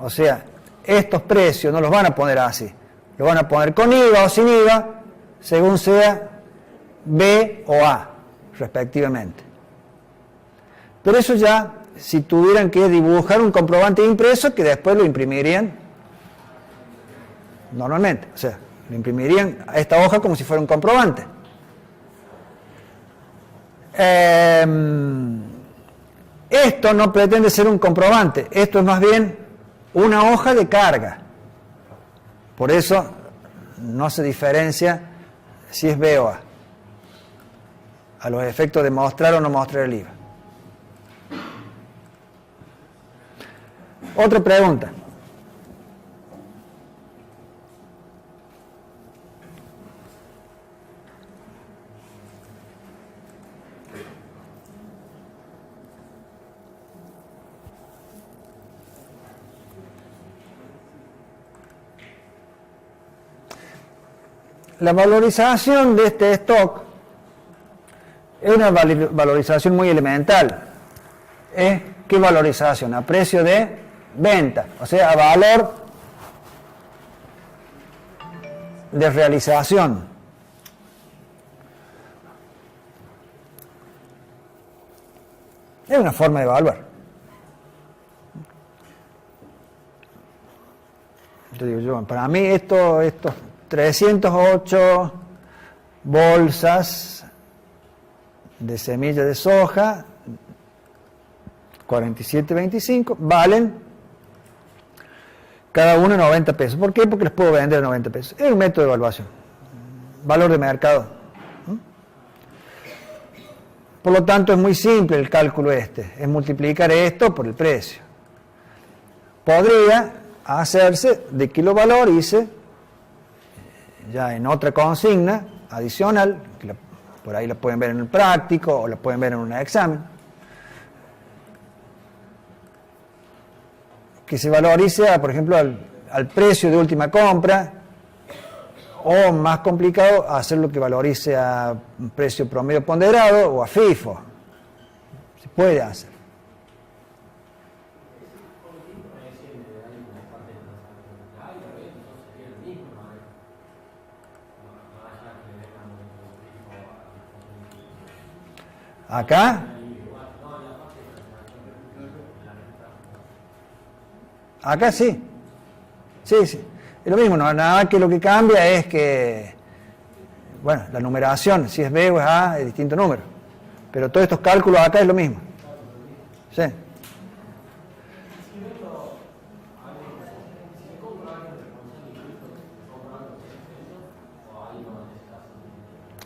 o sea, estos precios no los van a poner así, los van a poner con IVA o sin IVA, según sea B o A, respectivamente. Pero eso ya, si tuvieran que dibujar un comprobante impreso, que después lo imprimirían normalmente, o sea, lo imprimirían a esta hoja como si fuera un comprobante. Esto no pretende ser un comprobante, esto es más bien una hoja de carga. Por eso no se diferencia si es B o a los efectos de mostrar o no mostrar el IVA. Otra pregunta. La valorización de este stock es una valorización muy elemental. ¿Qué valorización? A precio de venta, o sea, a valor de realización. Es una forma de evaluar. Yo digo, para mí estos 308 bolsas de semilla de soja 47.25 valen cada uno 90 pesos. ¿Por qué? Porque les puedo vender a 90 pesos. Es un método de evaluación. Valor de mercado. Por lo tanto, es muy simple el cálculo este. Es multiplicar esto por el precio. Podría hacerse de kilovalor, hice ya en otra consigna adicional, que por ahí la pueden ver en el práctico o la pueden ver en un examen, que se valorice, por ejemplo, al precio de última compra, o más complicado, hacerlo que valorice a un precio promedio ponderado o a FIFO. Se puede hacer. Acá. Acá sí. Sí, sí. Es lo mismo, no, nada que lo que cambia es que, bueno, la numeración, si es B o es A, es distinto número. Pero todos estos cálculos acá es lo mismo. Sí.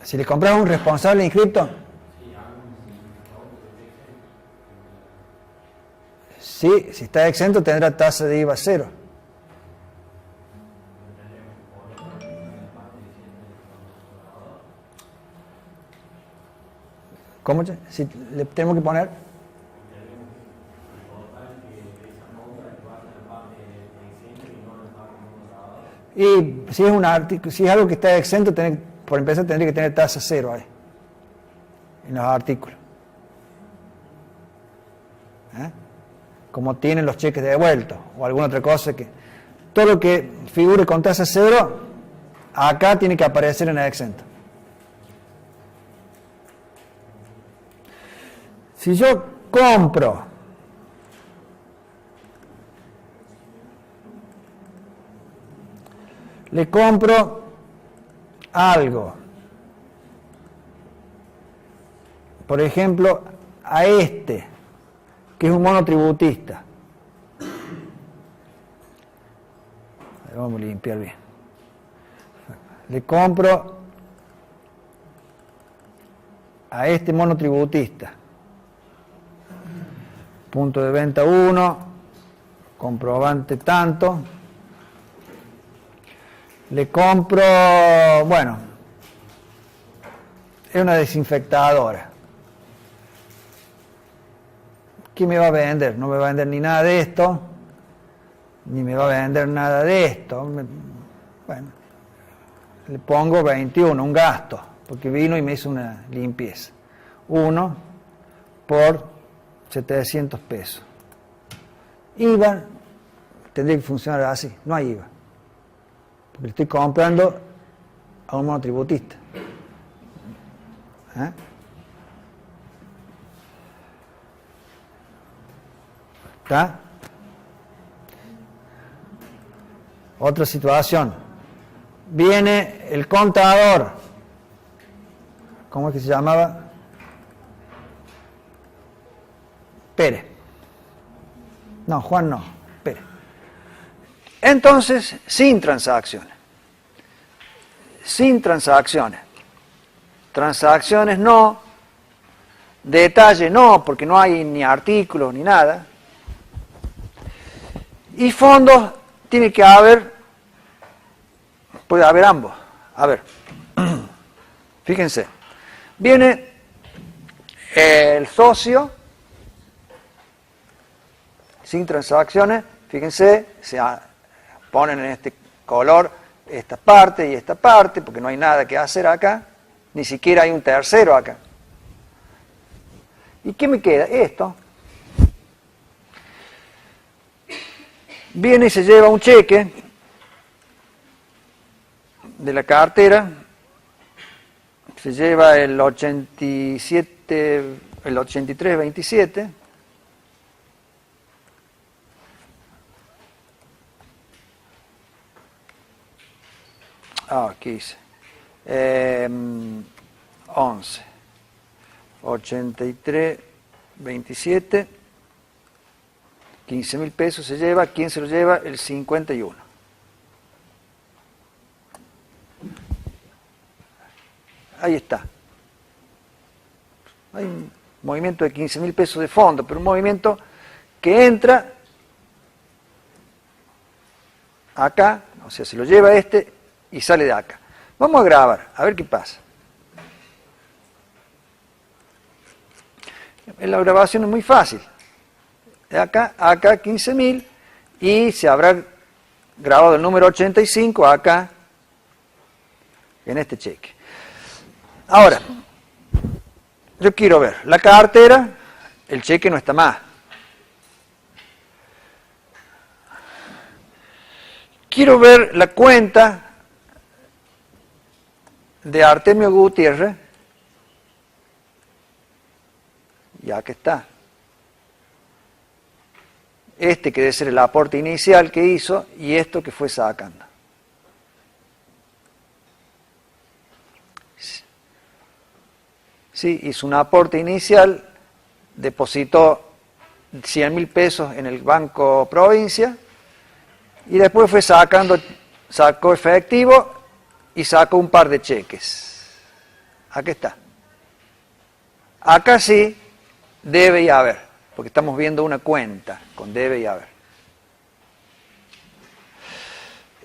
Si le compras a un responsable inscripto, sí, si está exento tendrá tasa de IVA cero. ¿Cómo? Si le tenemos que poner. Y si es un artículo, si es algo que está exento, por empezar tendría que tener tasa cero ahí, en los artículos. Como tienen los cheques devueltos o alguna otra cosa, que todo lo que figure con tasa cero, acá tiene que aparecer en el exento. Si yo compro le compro algo, por ejemplo, a este, que es un monotributista. Vamos a limpiar bien. Le compro a este monotributista. Punto de venta 1, comprobante tanto. Le compro, bueno, es una desinfectadora. ¿Qué me va a vender? No me va a vender ni nada de esto, ni me va a vender nada de esto. Bueno, le pongo 21, un gasto, porque vino y me hizo una limpieza. 1 por 700 pesos. IVA tendría que funcionar así, no hay IVA. Porque le estoy comprando a un monotributista. ¿Eh? ¿Está? Otra situación. Viene el contador. ¿Cómo es que se llamaba? Pérez. No, Juan no. Pérez. Entonces, sin transacciones. Sin transacciones. Transacciones no. Detalle no, porque no hay ni artículos ni nada. Y fondos tiene que haber, puede haber ambos. A ver, fíjense, viene el socio, sin transacciones, fíjense, se ponen en este color esta parte y esta parte, porque no hay nada que hacer acá, ni siquiera hay un tercero acá. ¿Y qué me queda? Esto. Viene y se lleva un cheque de la cartera, se lleva el 8327. Aquí dice 11 8327, 15.000 pesos se lleva. ¿Quién se lo lleva? El 51. Ahí está. Hay un movimiento de 15.000 pesos de fondo, pero un movimiento que entra acá, o sea, se lo lleva este y sale de acá. Vamos a grabar, a ver qué pasa. La grabación es muy fácil. De acá 15.000 y se habrá grabado el número 85 acá en este cheque. Ahora, yo quiero ver la cartera, el cheque no está más. Quiero ver la cuenta de Artemio Gutiérrez. Y acá está. Este que debe ser el aporte inicial que hizo y esto que fue sacando. Sí, hizo un aporte inicial, depositó 100.000 pesos en el Banco Provincia y después fue sacó efectivo y sacó un par de cheques. Aquí está. Acá sí debe y haber, porque estamos viendo una cuenta con debe y haber.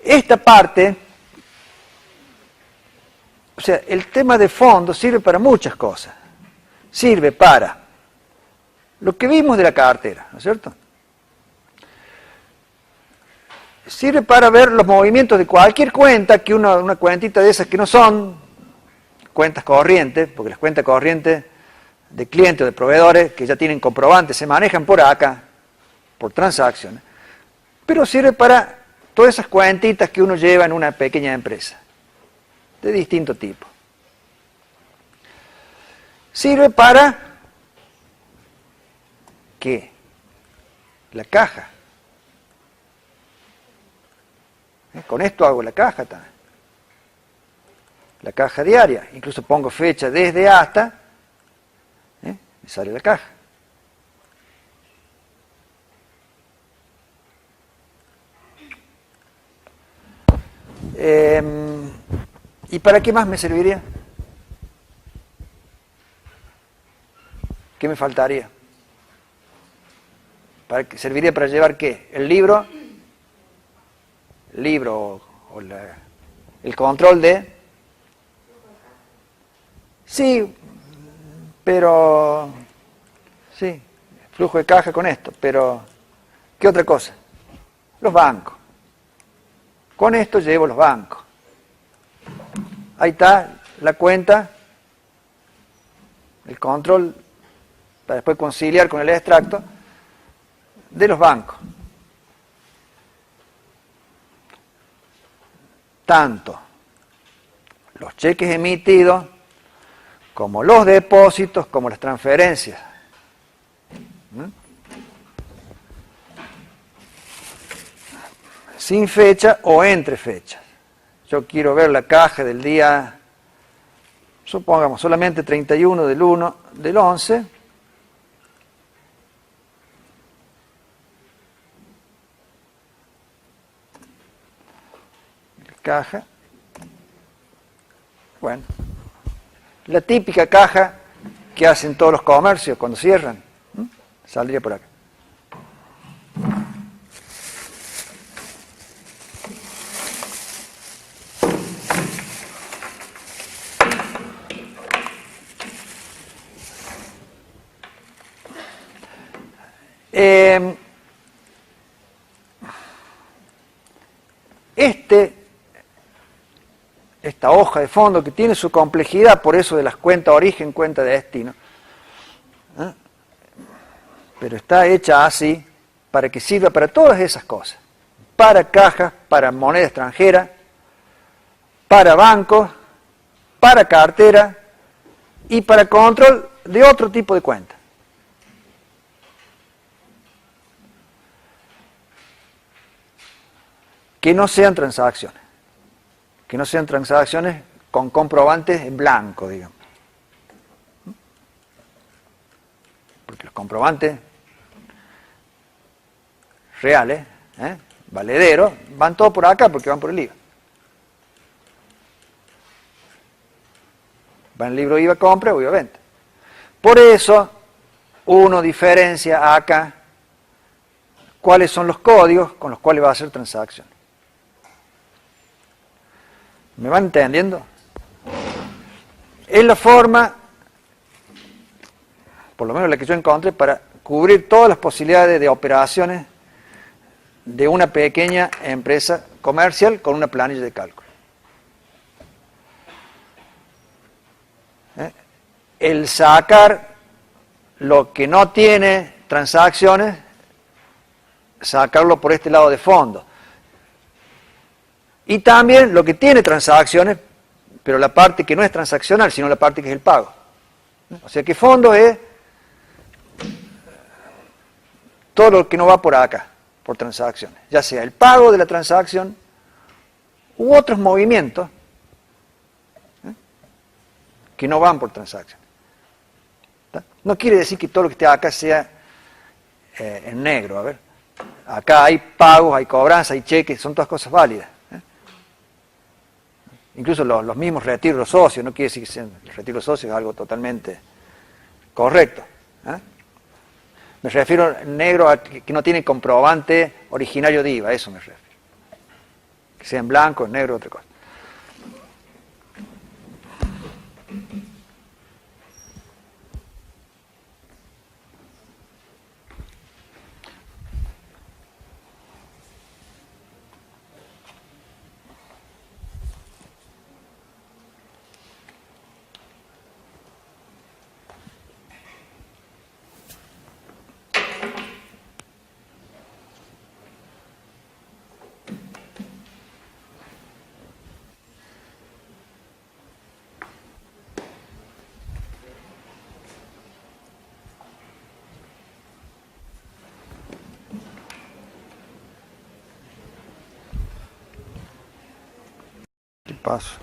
Esta parte, o sea, el tema de fondo sirve para muchas cosas. Sirve para lo que vimos de la cartera, ¿no es cierto? Sirve para ver los movimientos de cualquier cuenta, que una cuentita de esas que no son cuentas corrientes, porque las cuentas corrientes de clientes o de proveedores que ya tienen comprobantes se manejan por acá, por transacciones, pero sirve para todas esas cuentitas que uno lleva en una pequeña empresa, de distinto tipo. Sirve para ¿qué? La caja. Con esto hago la caja también. La caja diaria, incluso pongo fecha desde hasta, me sale la caja. ¿Y para qué más me serviría? ¿Qué me faltaría? ¿Serviría para llevar qué? ¿El libro? ¿El libro o el control de? Sí, pero... Sí, flujo de caja con esto, pero... ¿Qué otra cosa? Los bancos. Con esto llevo los bancos. Ahí está la cuenta el control, para después conciliar con el extracto, de los bancos. Tanto los cheques emitidos, como los depósitos, como las transferencias. Sin fecha o entre fechas. Yo quiero ver la caja del día, supongamos, solamente 31 del 1 del 11. La caja. Bueno. La típica caja que hacen todos los comercios cuando cierran. Saldría por acá. Esta hoja de fondo que tiene su complejidad, por eso de las cuentas origen, cuenta de destino, pero está hecha así para que sirva para todas esas cosas, para cajas, para moneda extranjera, para bancos, para cartera y para control de otro tipo de cuentas. Que no sean transacciones. Que no sean transacciones con comprobantes en blanco, digamos. Porque los comprobantes reales, valederos, van todos por acá porque van por el IVA. Va en el libro IVA compra o IVA venta. Por eso, uno diferencia acá cuáles son los códigos con los cuales va a hacer transacción. ¿Me van entendiendo? Es la forma, por lo menos la que yo encontré, para cubrir todas las posibilidades de operaciones de una pequeña empresa comercial con una planilla de cálculo. El sacar lo que no tiene transacciones, sacarlo por este lado de fondo. Y también lo que tiene transacciones, pero la parte que no es transaccional, sino la parte que es el pago. O sea que fondo es todo lo que no va por acá, por transacciones. Ya sea el pago de la transacción u otros movimientos que no van por transacciones. No quiere decir que todo lo que esté acá sea en negro. A ver, acá hay pagos, hay cobranzas, hay cheques, son todas cosas válidas. Incluso los mismos retiros socios, no quiere decir que sean, el retiro socio es algo totalmente correcto. Me refiero en negro a que no tiene comprobante originario de IVA, a eso me refiero. Que sea en blanco, en negro, otra cosa. Paso.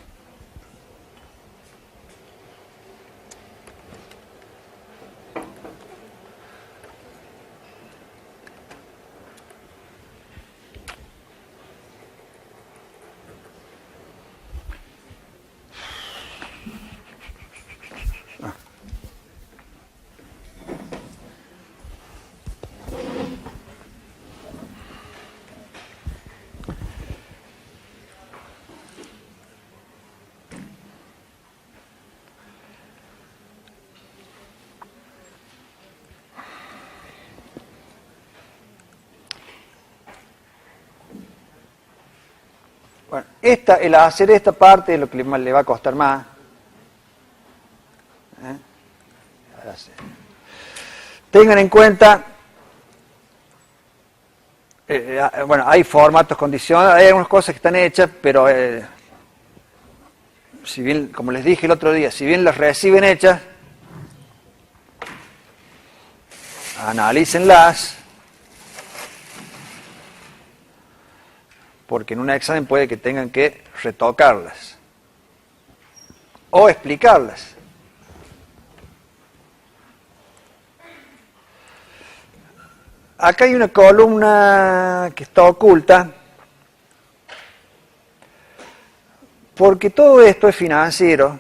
Bueno, el hacer esta parte es lo que le va a costar más. Tengan en cuenta, bueno, hay formatos condicionados, hay algunas cosas que están hechas, pero si bien, como les dije el otro día, si bien las reciben hechas, analícenlas, porque en un examen puede que tengan que retocarlas o explicarlas. Acá hay una columna que está oculta, porque todo esto es financiero.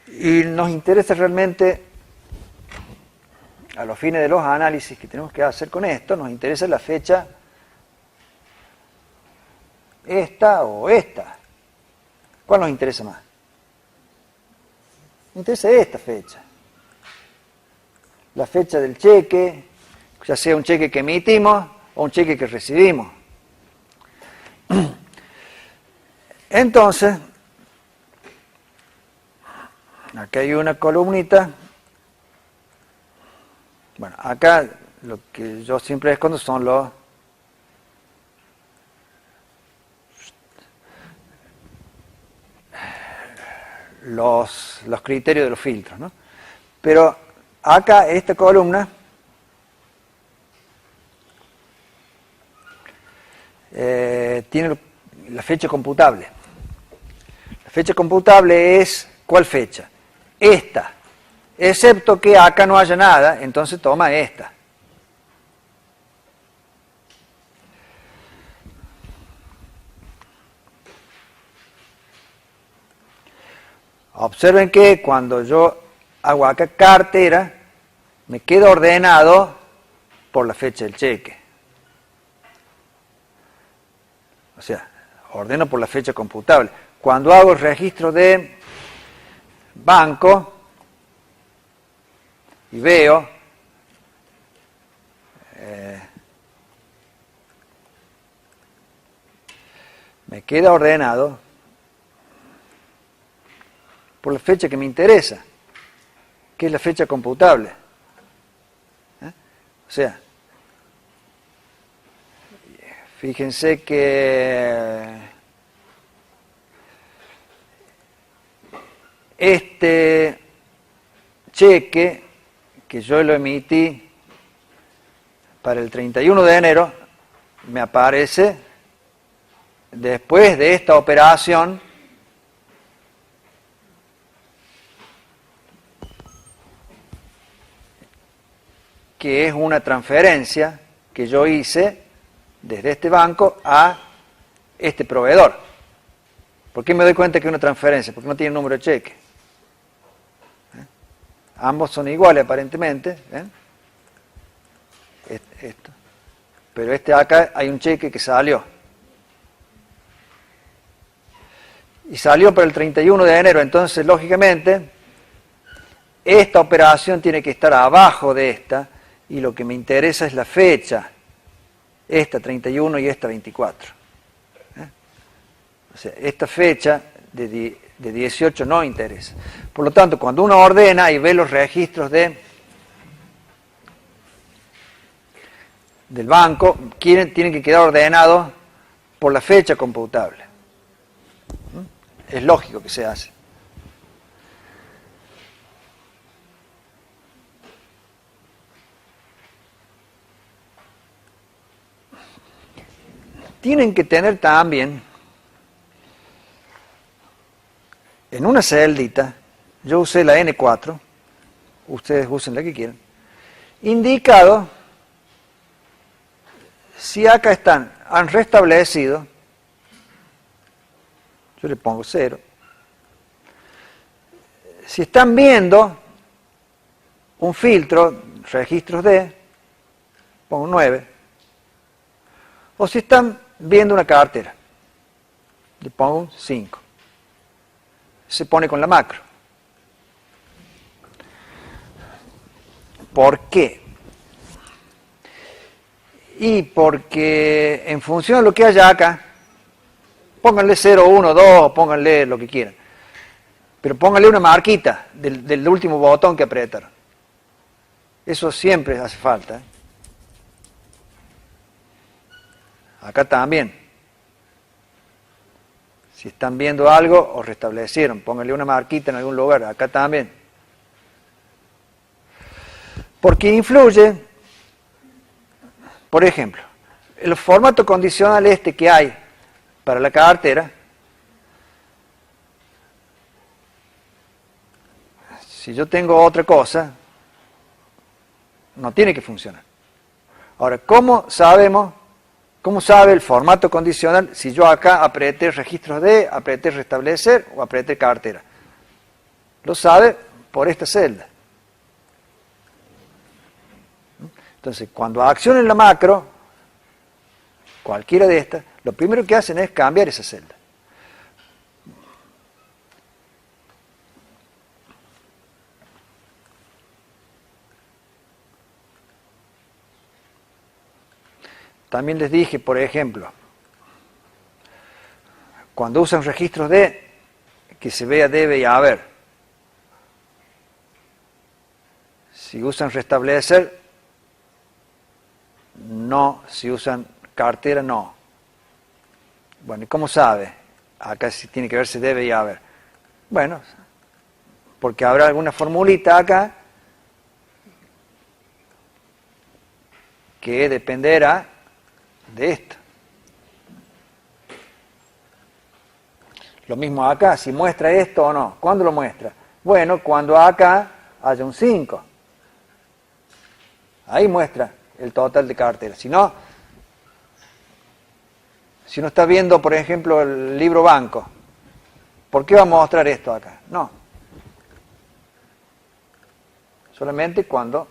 Y nos interesa realmente, a los fines de los análisis que tenemos que hacer con esto, nos interesa la fecha esta o esta. ¿Cuál nos interesa más? Nos interesa esta fecha. La fecha del cheque, ya sea un cheque que emitimos o un cheque que recibimos. Entonces, acá hay una columnita. Bueno, acá lo que yo siempre escondo son los criterios de los filtros, ¿no? Pero acá esta columna tiene la fecha computable. La fecha computable es, ¿cuál fecha? Esta. Excepto que acá no haya nada, entonces toma esta. Observen que cuando yo hago acá cartera, me queda ordenado por la fecha del cheque. O sea, ordeno por la fecha computable. Cuando hago el registro de banco y veo me queda ordenado por la fecha que me interesa, que es la fecha computable. O sea, fíjense que este cheque que yo lo emití para el 31 de enero me aparece después de esta operación que es una transferencia que yo hice desde este banco a este proveedor. ¿Por qué me doy cuenta que es una transferencia? Porque no tiene número de cheque. Ambos son iguales aparentemente. Esto. Pero acá hay un cheque que salió. Y salió para el 31 de enero, entonces lógicamente esta operación tiene que estar abajo de esta y lo que me interesa es la fecha, esta 31 y esta 24. O sea, esta fecha de 18 no interesa. Por lo tanto, cuando uno ordena y ve los registros del banco, tienen que quedar ordenados por la fecha computable. Es lógico que se hace. Tienen que tener también en una celdita, yo usé la N4, ustedes usen la que quieran, indicado si acá han restablecido, yo le pongo 0, si están viendo un filtro, registros de, pongo 9, o si están viendo una cartera, le pongo un 5. Se pone con la macro. ¿Por qué? Y porque en función de lo que haya acá, Pónganle 0, 1, 2, pónganle lo que quieran. Pero pónganle una marquita del último botón que apretaron. Eso siempre hace falta. Acá también. Si están viendo algo o restablecieron, pónganle una marquita en algún lugar. Acá también. Porque influye, por ejemplo, el formato condicional este que hay para la cartera, si yo tengo otra cosa, no tiene que funcionar. Ahora, ¿cómo sabe el formato condicional si yo acá apreté registros de, apreté restablecer o apreté cartera? Lo sabe por esta celda. Entonces, cuando accionen la macro, cualquiera de estas, lo primero que hacen es cambiar esa celda. También les dije, por ejemplo, cuando usan registros de, que se vea debe y haber. Si usan restablecer, no. Si usan cartera, no. Bueno, ¿y cómo sabe? Acá sí tiene que verse debe y haber. Bueno, porque habrá alguna formulita acá que dependerá de esto. Lo mismo acá, si muestra esto o no. ¿Cuándo lo muestra? Bueno, cuando acá haya un 5. Ahí muestra el total de cartera. Si no está viendo, por ejemplo, el libro banco, ¿por qué va a mostrar esto acá? No. Solamente cuando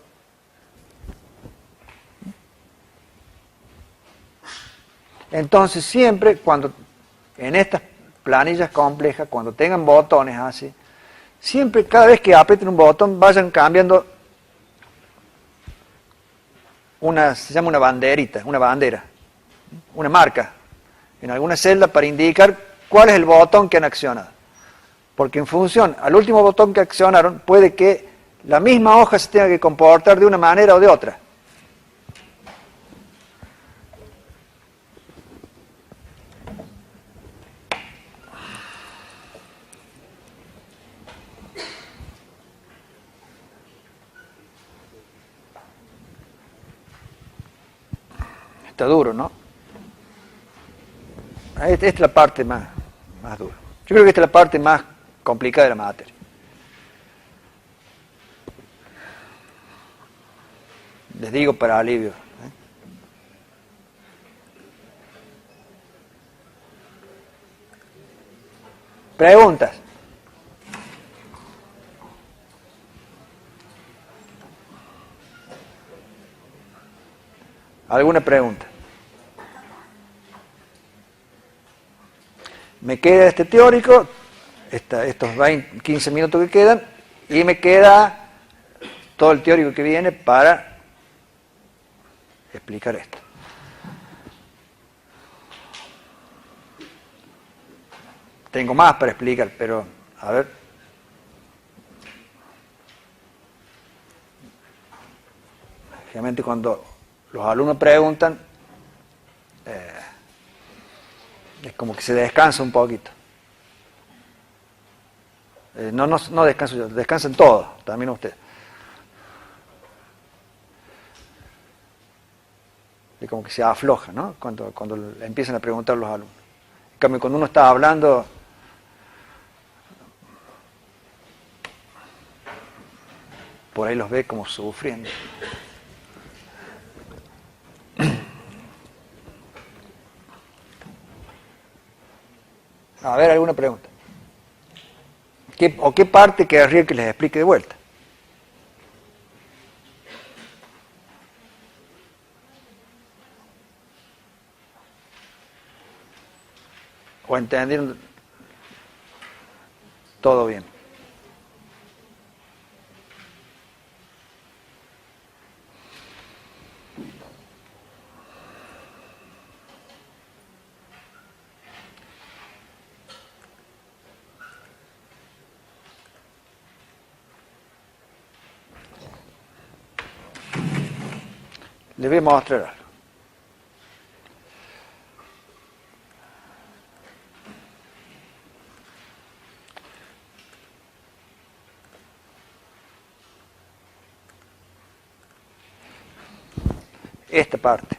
entonces siempre cuando en estas planillas complejas, cuando tengan botones así, siempre cada vez que aprieten un botón vayan cambiando se llama una banderita, una bandera, una marca en alguna celda para indicar cuál es el botón que han accionado. Porque en función al último botón que accionaron, puede que la misma hoja se tenga que comportar de una manera o de otra. Está duro, ¿no? Esta es la parte más dura. Yo creo que esta es la parte más complicada de la materia. Les digo para alivio. ¿Preguntas? ¿Alguna pregunta? Me queda este teórico, estos 15 minutos que quedan, y me queda todo el teórico que viene para explicar esto. Tengo más para explicar, pero a ver. Realmente cuando los alumnos preguntan, es como que se descansa un poquito. No descanso yo, descansan todos, también ustedes. Es como que se afloja, ¿no? Cuando le empiezan a preguntar los alumnos. En cambio, cuando uno está hablando, por ahí los ve como sufriendo. A ver, ¿alguna pregunta? ¿Qué parte querría que les explique de vuelta? ¿O entendieron todo bien? Les voy a mostrar algo. Esta parte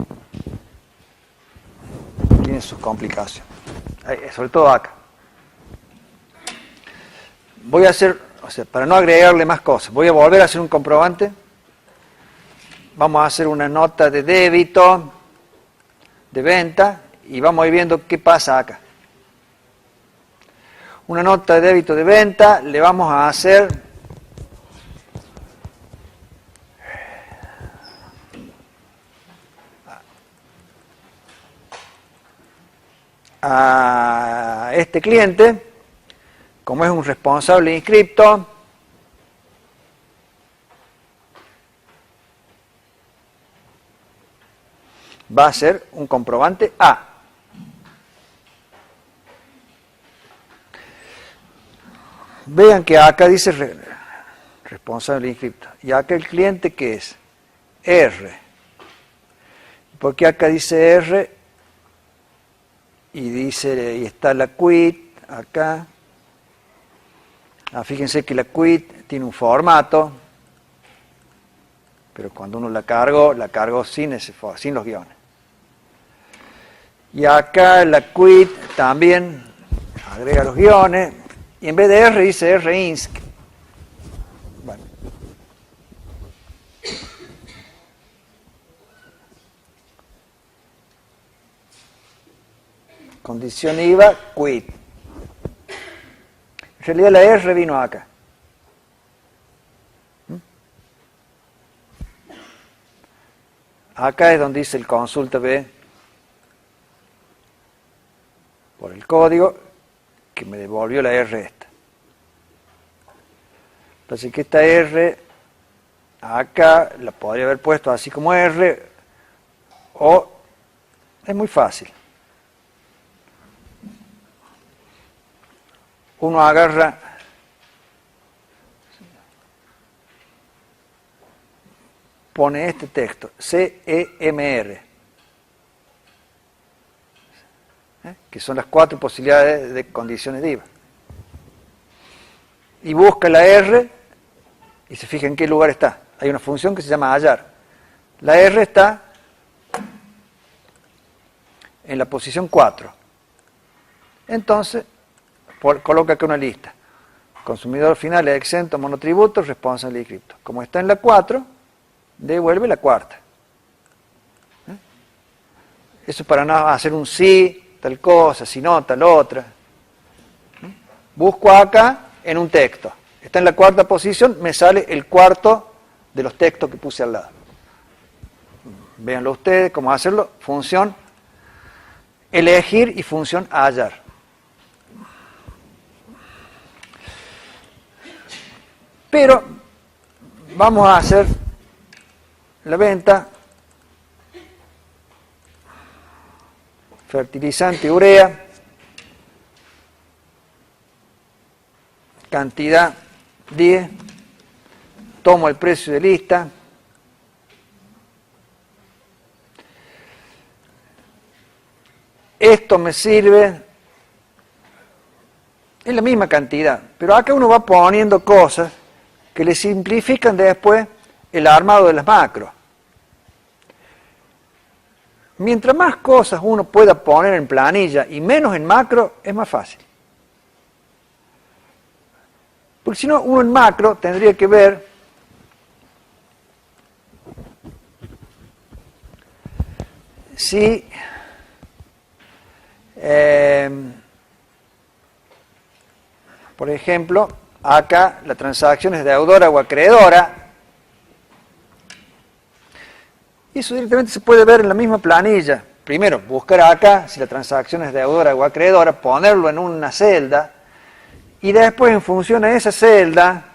tiene sus complicaciones, sobre todo acá. Voy a hacer, o sea, para no agregarle más cosas, voy a volver a hacer un comprobante. Vamos a hacer una nota de débito, de venta, y vamos a ir viendo qué pasa acá. Una nota de débito de venta, le vamos a hacer a este cliente, como es un responsable inscripto, va a ser un comprobante A. Vean que acá dice responsable inscripto. Y acá el cliente, ¿qué es? R. ¿Por qué acá dice R? Y dice, y está la quit acá. Fíjense que la quit tiene un formato, pero cuando uno la cargó sin los guiones. Y acá la quit también agrega los guiones, y en vez de R dice RINSC. Bueno. Condición IVA, quit. En realidad la R vino acá. Acá es donde dice el consulta B por el código que me devolvió la R esta. Entonces que esta R acá la podría haber puesto así como R, o es muy fácil. Uno agarra pone este texto, CEMR, que son las 4 posibilidades de condiciones de IVA. Y busca la R y se fija en qué lugar está. Hay una función que se llama hallar. La R está en la posición 4. Entonces, coloca acá una lista. Consumidor final es exento, monotributo, responsable inscripto. Como está en la 4, devuelve la cuarta. Eso para no hacer un sí, tal cosa, si no, tal otra. Busco acá en un texto. Está en la 4ª posición, me sale el cuarto de los textos que puse al lado. Véanlo ustedes, cómo hacerlo. Función elegir y función hallar. Pero vamos a hacer la venta, fertilizante urea, cantidad 10, tomo el precio de lista, esto me sirve, es la misma cantidad, pero acá uno va poniendo cosas que le simplifican después el armado de las macros. Mientras más cosas uno pueda poner en planilla y menos en macro, es más fácil. Porque si no, uno en macro tendría que ver si por ejemplo, acá la transacción es deudora o acreedora. Y eso directamente se puede ver en la misma planilla. Primero, buscar acá si la transacción es deudora o acreedora, ponerlo en una celda, y después, en función a esa celda,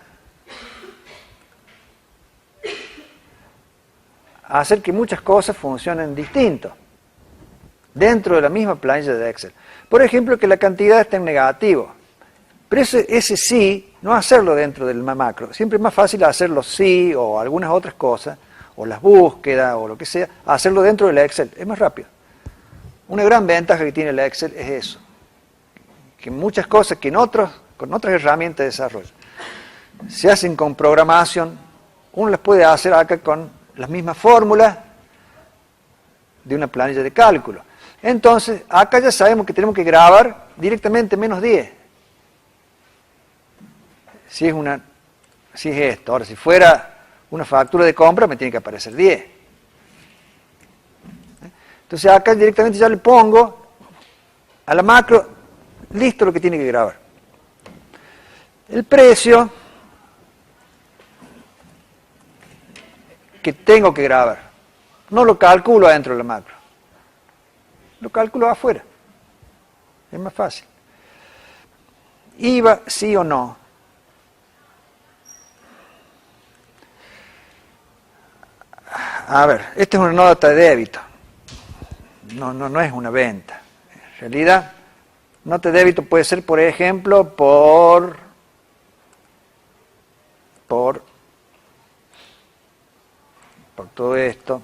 hacer que muchas cosas funcionen distinto, dentro de la misma planilla de Excel. Por ejemplo, que la cantidad esté en negativo. Pero ese sí, no hacerlo dentro del macro. Siempre es más fácil hacerlo sí o algunas otras cosas, o las búsquedas, o lo que sea, a hacerlo dentro del Excel. Es más rápido. Una gran ventaja que tiene el Excel es eso, que muchas cosas que con otras herramientas de desarrollo se hacen con programación, uno las puede hacer acá con las mismas fórmulas de una planilla de cálculo. Entonces, acá ya sabemos que tenemos que grabar directamente -10. Si es esto. Ahora, si fuera una factura de compra, me tiene que aparecer 10. Entonces, acá directamente ya le pongo a la macro, listo lo que tiene que grabar. El precio que tengo que grabar, no lo calculo adentro de la macro, lo calculo afuera. Es más fácil. IVA, sí o no. A ver, esta es una nota de débito. No es una venta. En realidad, nota de débito puede ser, por ejemplo, por todo esto.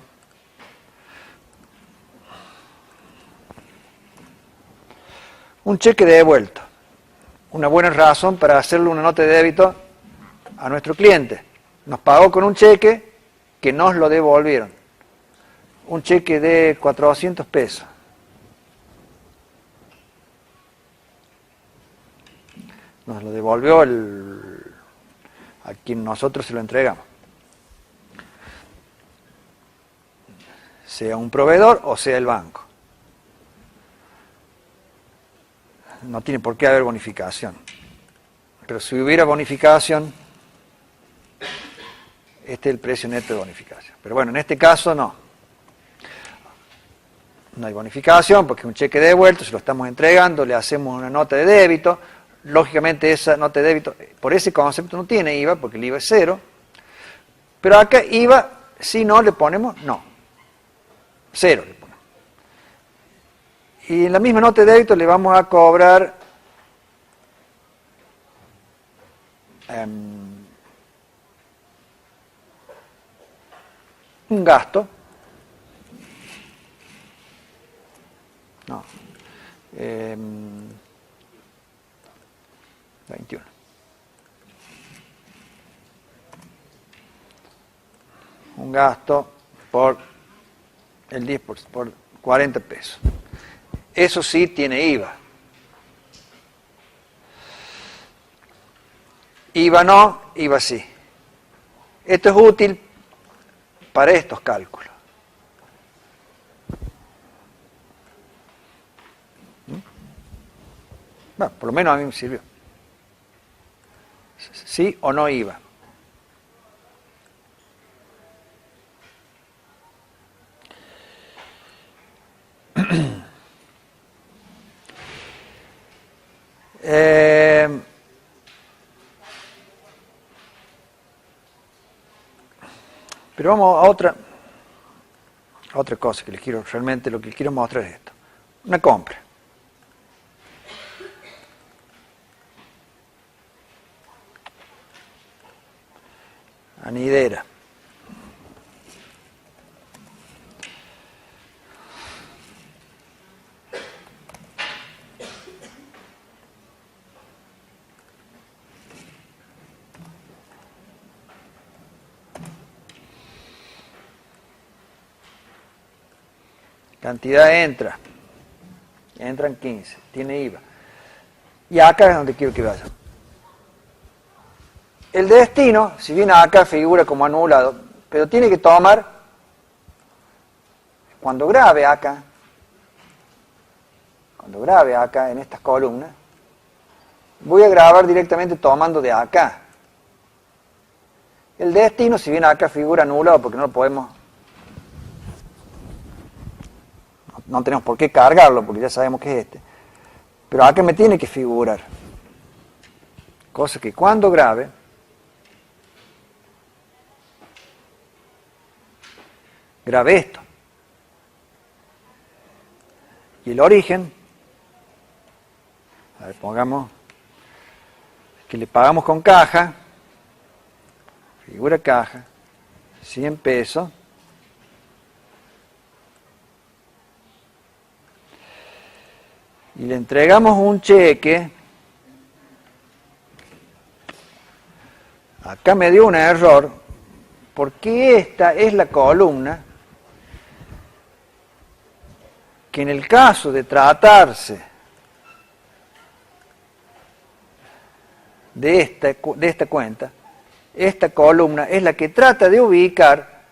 Un cheque devuelto. Una buena razón para hacerle una nota de débito a nuestro cliente. Nos pagó con un cheque que nos lo devolvieron. Un cheque de 400 pesos. Nos lo devolvió a quien nosotros se lo entregamos. Sea un proveedor o sea el banco. No tiene por qué haber bonificación. Pero si hubiera bonificación, este es el precio neto de bonificación. Pero bueno, en este caso no. No hay bonificación porque es un cheque devuelto, se lo estamos entregando, le hacemos una nota de débito. Lógicamente esa nota de débito, por ese concepto no tiene IVA, porque el IVA es 0. Pero acá IVA, si no le ponemos, no. 0 le ponemos. Y en la misma nota de débito le vamos a cobrar un gasto. No. 21. Un gasto por el 10%, por 40 pesos. Eso sí tiene IVA. IVA no, IVA sí. Esto es útil para estos cálculos. Bueno, por lo menos a mí me sirvió. ¿Sí o no IVA? Pero vamos a otra cosa que les quiero, realmente lo que les quiero mostrar es esto. Una compra. Anidera. Cantidad entra. Entran 15. Tiene IVA. Y acá es donde quiero que vaya. El destino, si bien acá figura como anulado, pero tiene que tomar, cuando grabe acá en estas columnas, voy a grabar directamente tomando de acá. El destino, si bien acá figura anulado, porque no lo podemos, no tenemos por qué cargarlo, porque ya sabemos que es este, pero acá me tiene que figurar. Cosa que cuando grabe, grabe esto. Y el origen, a ver, pongamos que le pagamos con caja, figura caja, 100 pesos, y le entregamos un cheque, acá me dio un error, porque esta es la columna que en el caso de tratarse de esta cuenta, esta columna es la que trata de ubicar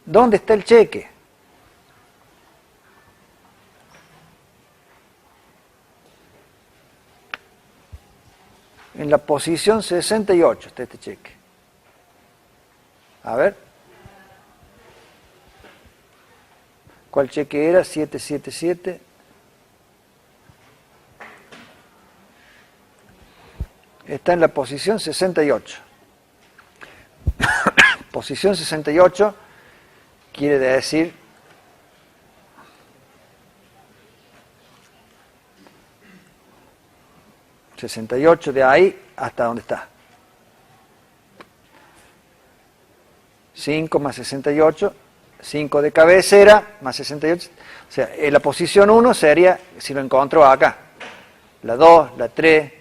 dónde está el cheque. En la posición 68 está este cheque. A ver. ¿Cuál cheque era? 777. Está en la posición 68. Posición 68 quiere decir ...68 de ahí hasta donde está. 5 más 68, 5 de cabecera más 68. O sea, la posición 1 sería, si lo encontró acá, la 2, la 3,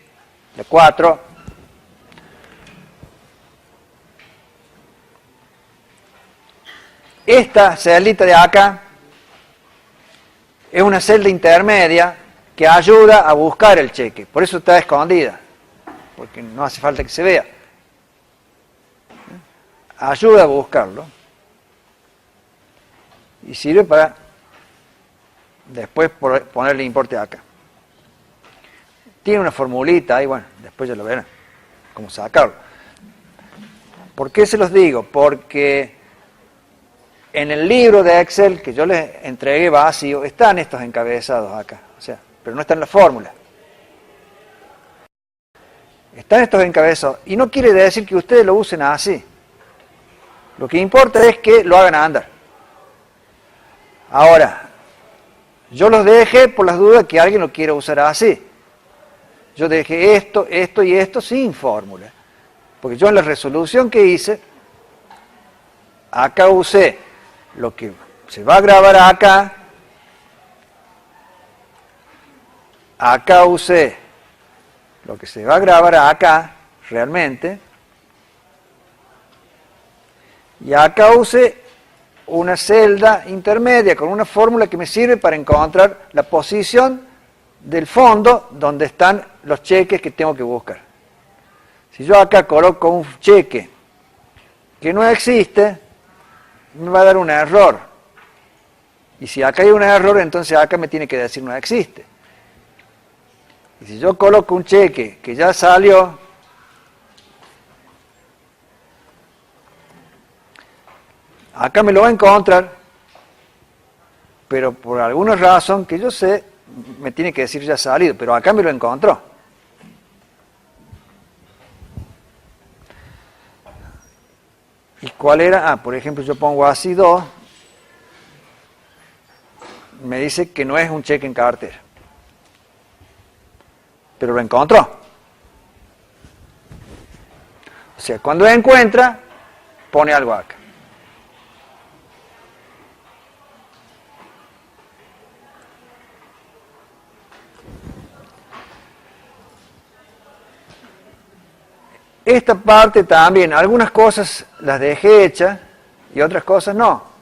la 4. Esta celda de acá es una celda intermedia que ayuda a buscar el cheque. Por eso está escondida, porque no hace falta que se vea. Ayuda a buscarlo y sirve para después ponerle importe acá. Tiene una formulita ahí, bueno, después ya lo verán cómo sacarlo. ¿Por qué se los digo? Porque en el libro de Excel que yo les entregué vacío están estos encabezados acá, o sea, pero no está en la fórmula. Están estos encabezados y no quiere decir que ustedes lo usen así. Lo que importa es que lo hagan andar. Ahora, yo los dejé por las dudas que alguien lo quiera usar así. Yo dejé esto, esto y esto sin fórmula. Porque yo en la resolución que hice, acá usé lo que se va a grabar acá, acá usé lo que se va a grabar acá, realmente, y acá usé una celda intermedia con una fórmula que me sirve para encontrar la posición del fondo donde están los cheques que tengo que buscar. Si yo acá coloco un cheque que no existe, me va a dar un error. Y si acá hay un error, entonces acá me tiene que decir no existe. Y si yo coloco un cheque que ya salió, acá me lo va a encontrar, pero por alguna razón que yo sé, me tiene que decir ya salido, pero acá me lo encontró. ¿Y cuál era? Ah, por ejemplo, yo pongo así 2, me dice que no es un cheque en cartera, pero lo encontró. O sea, cuando encuentra, pone algo acá. Esta parte también, algunas cosas las dejé hechas y otras cosas no.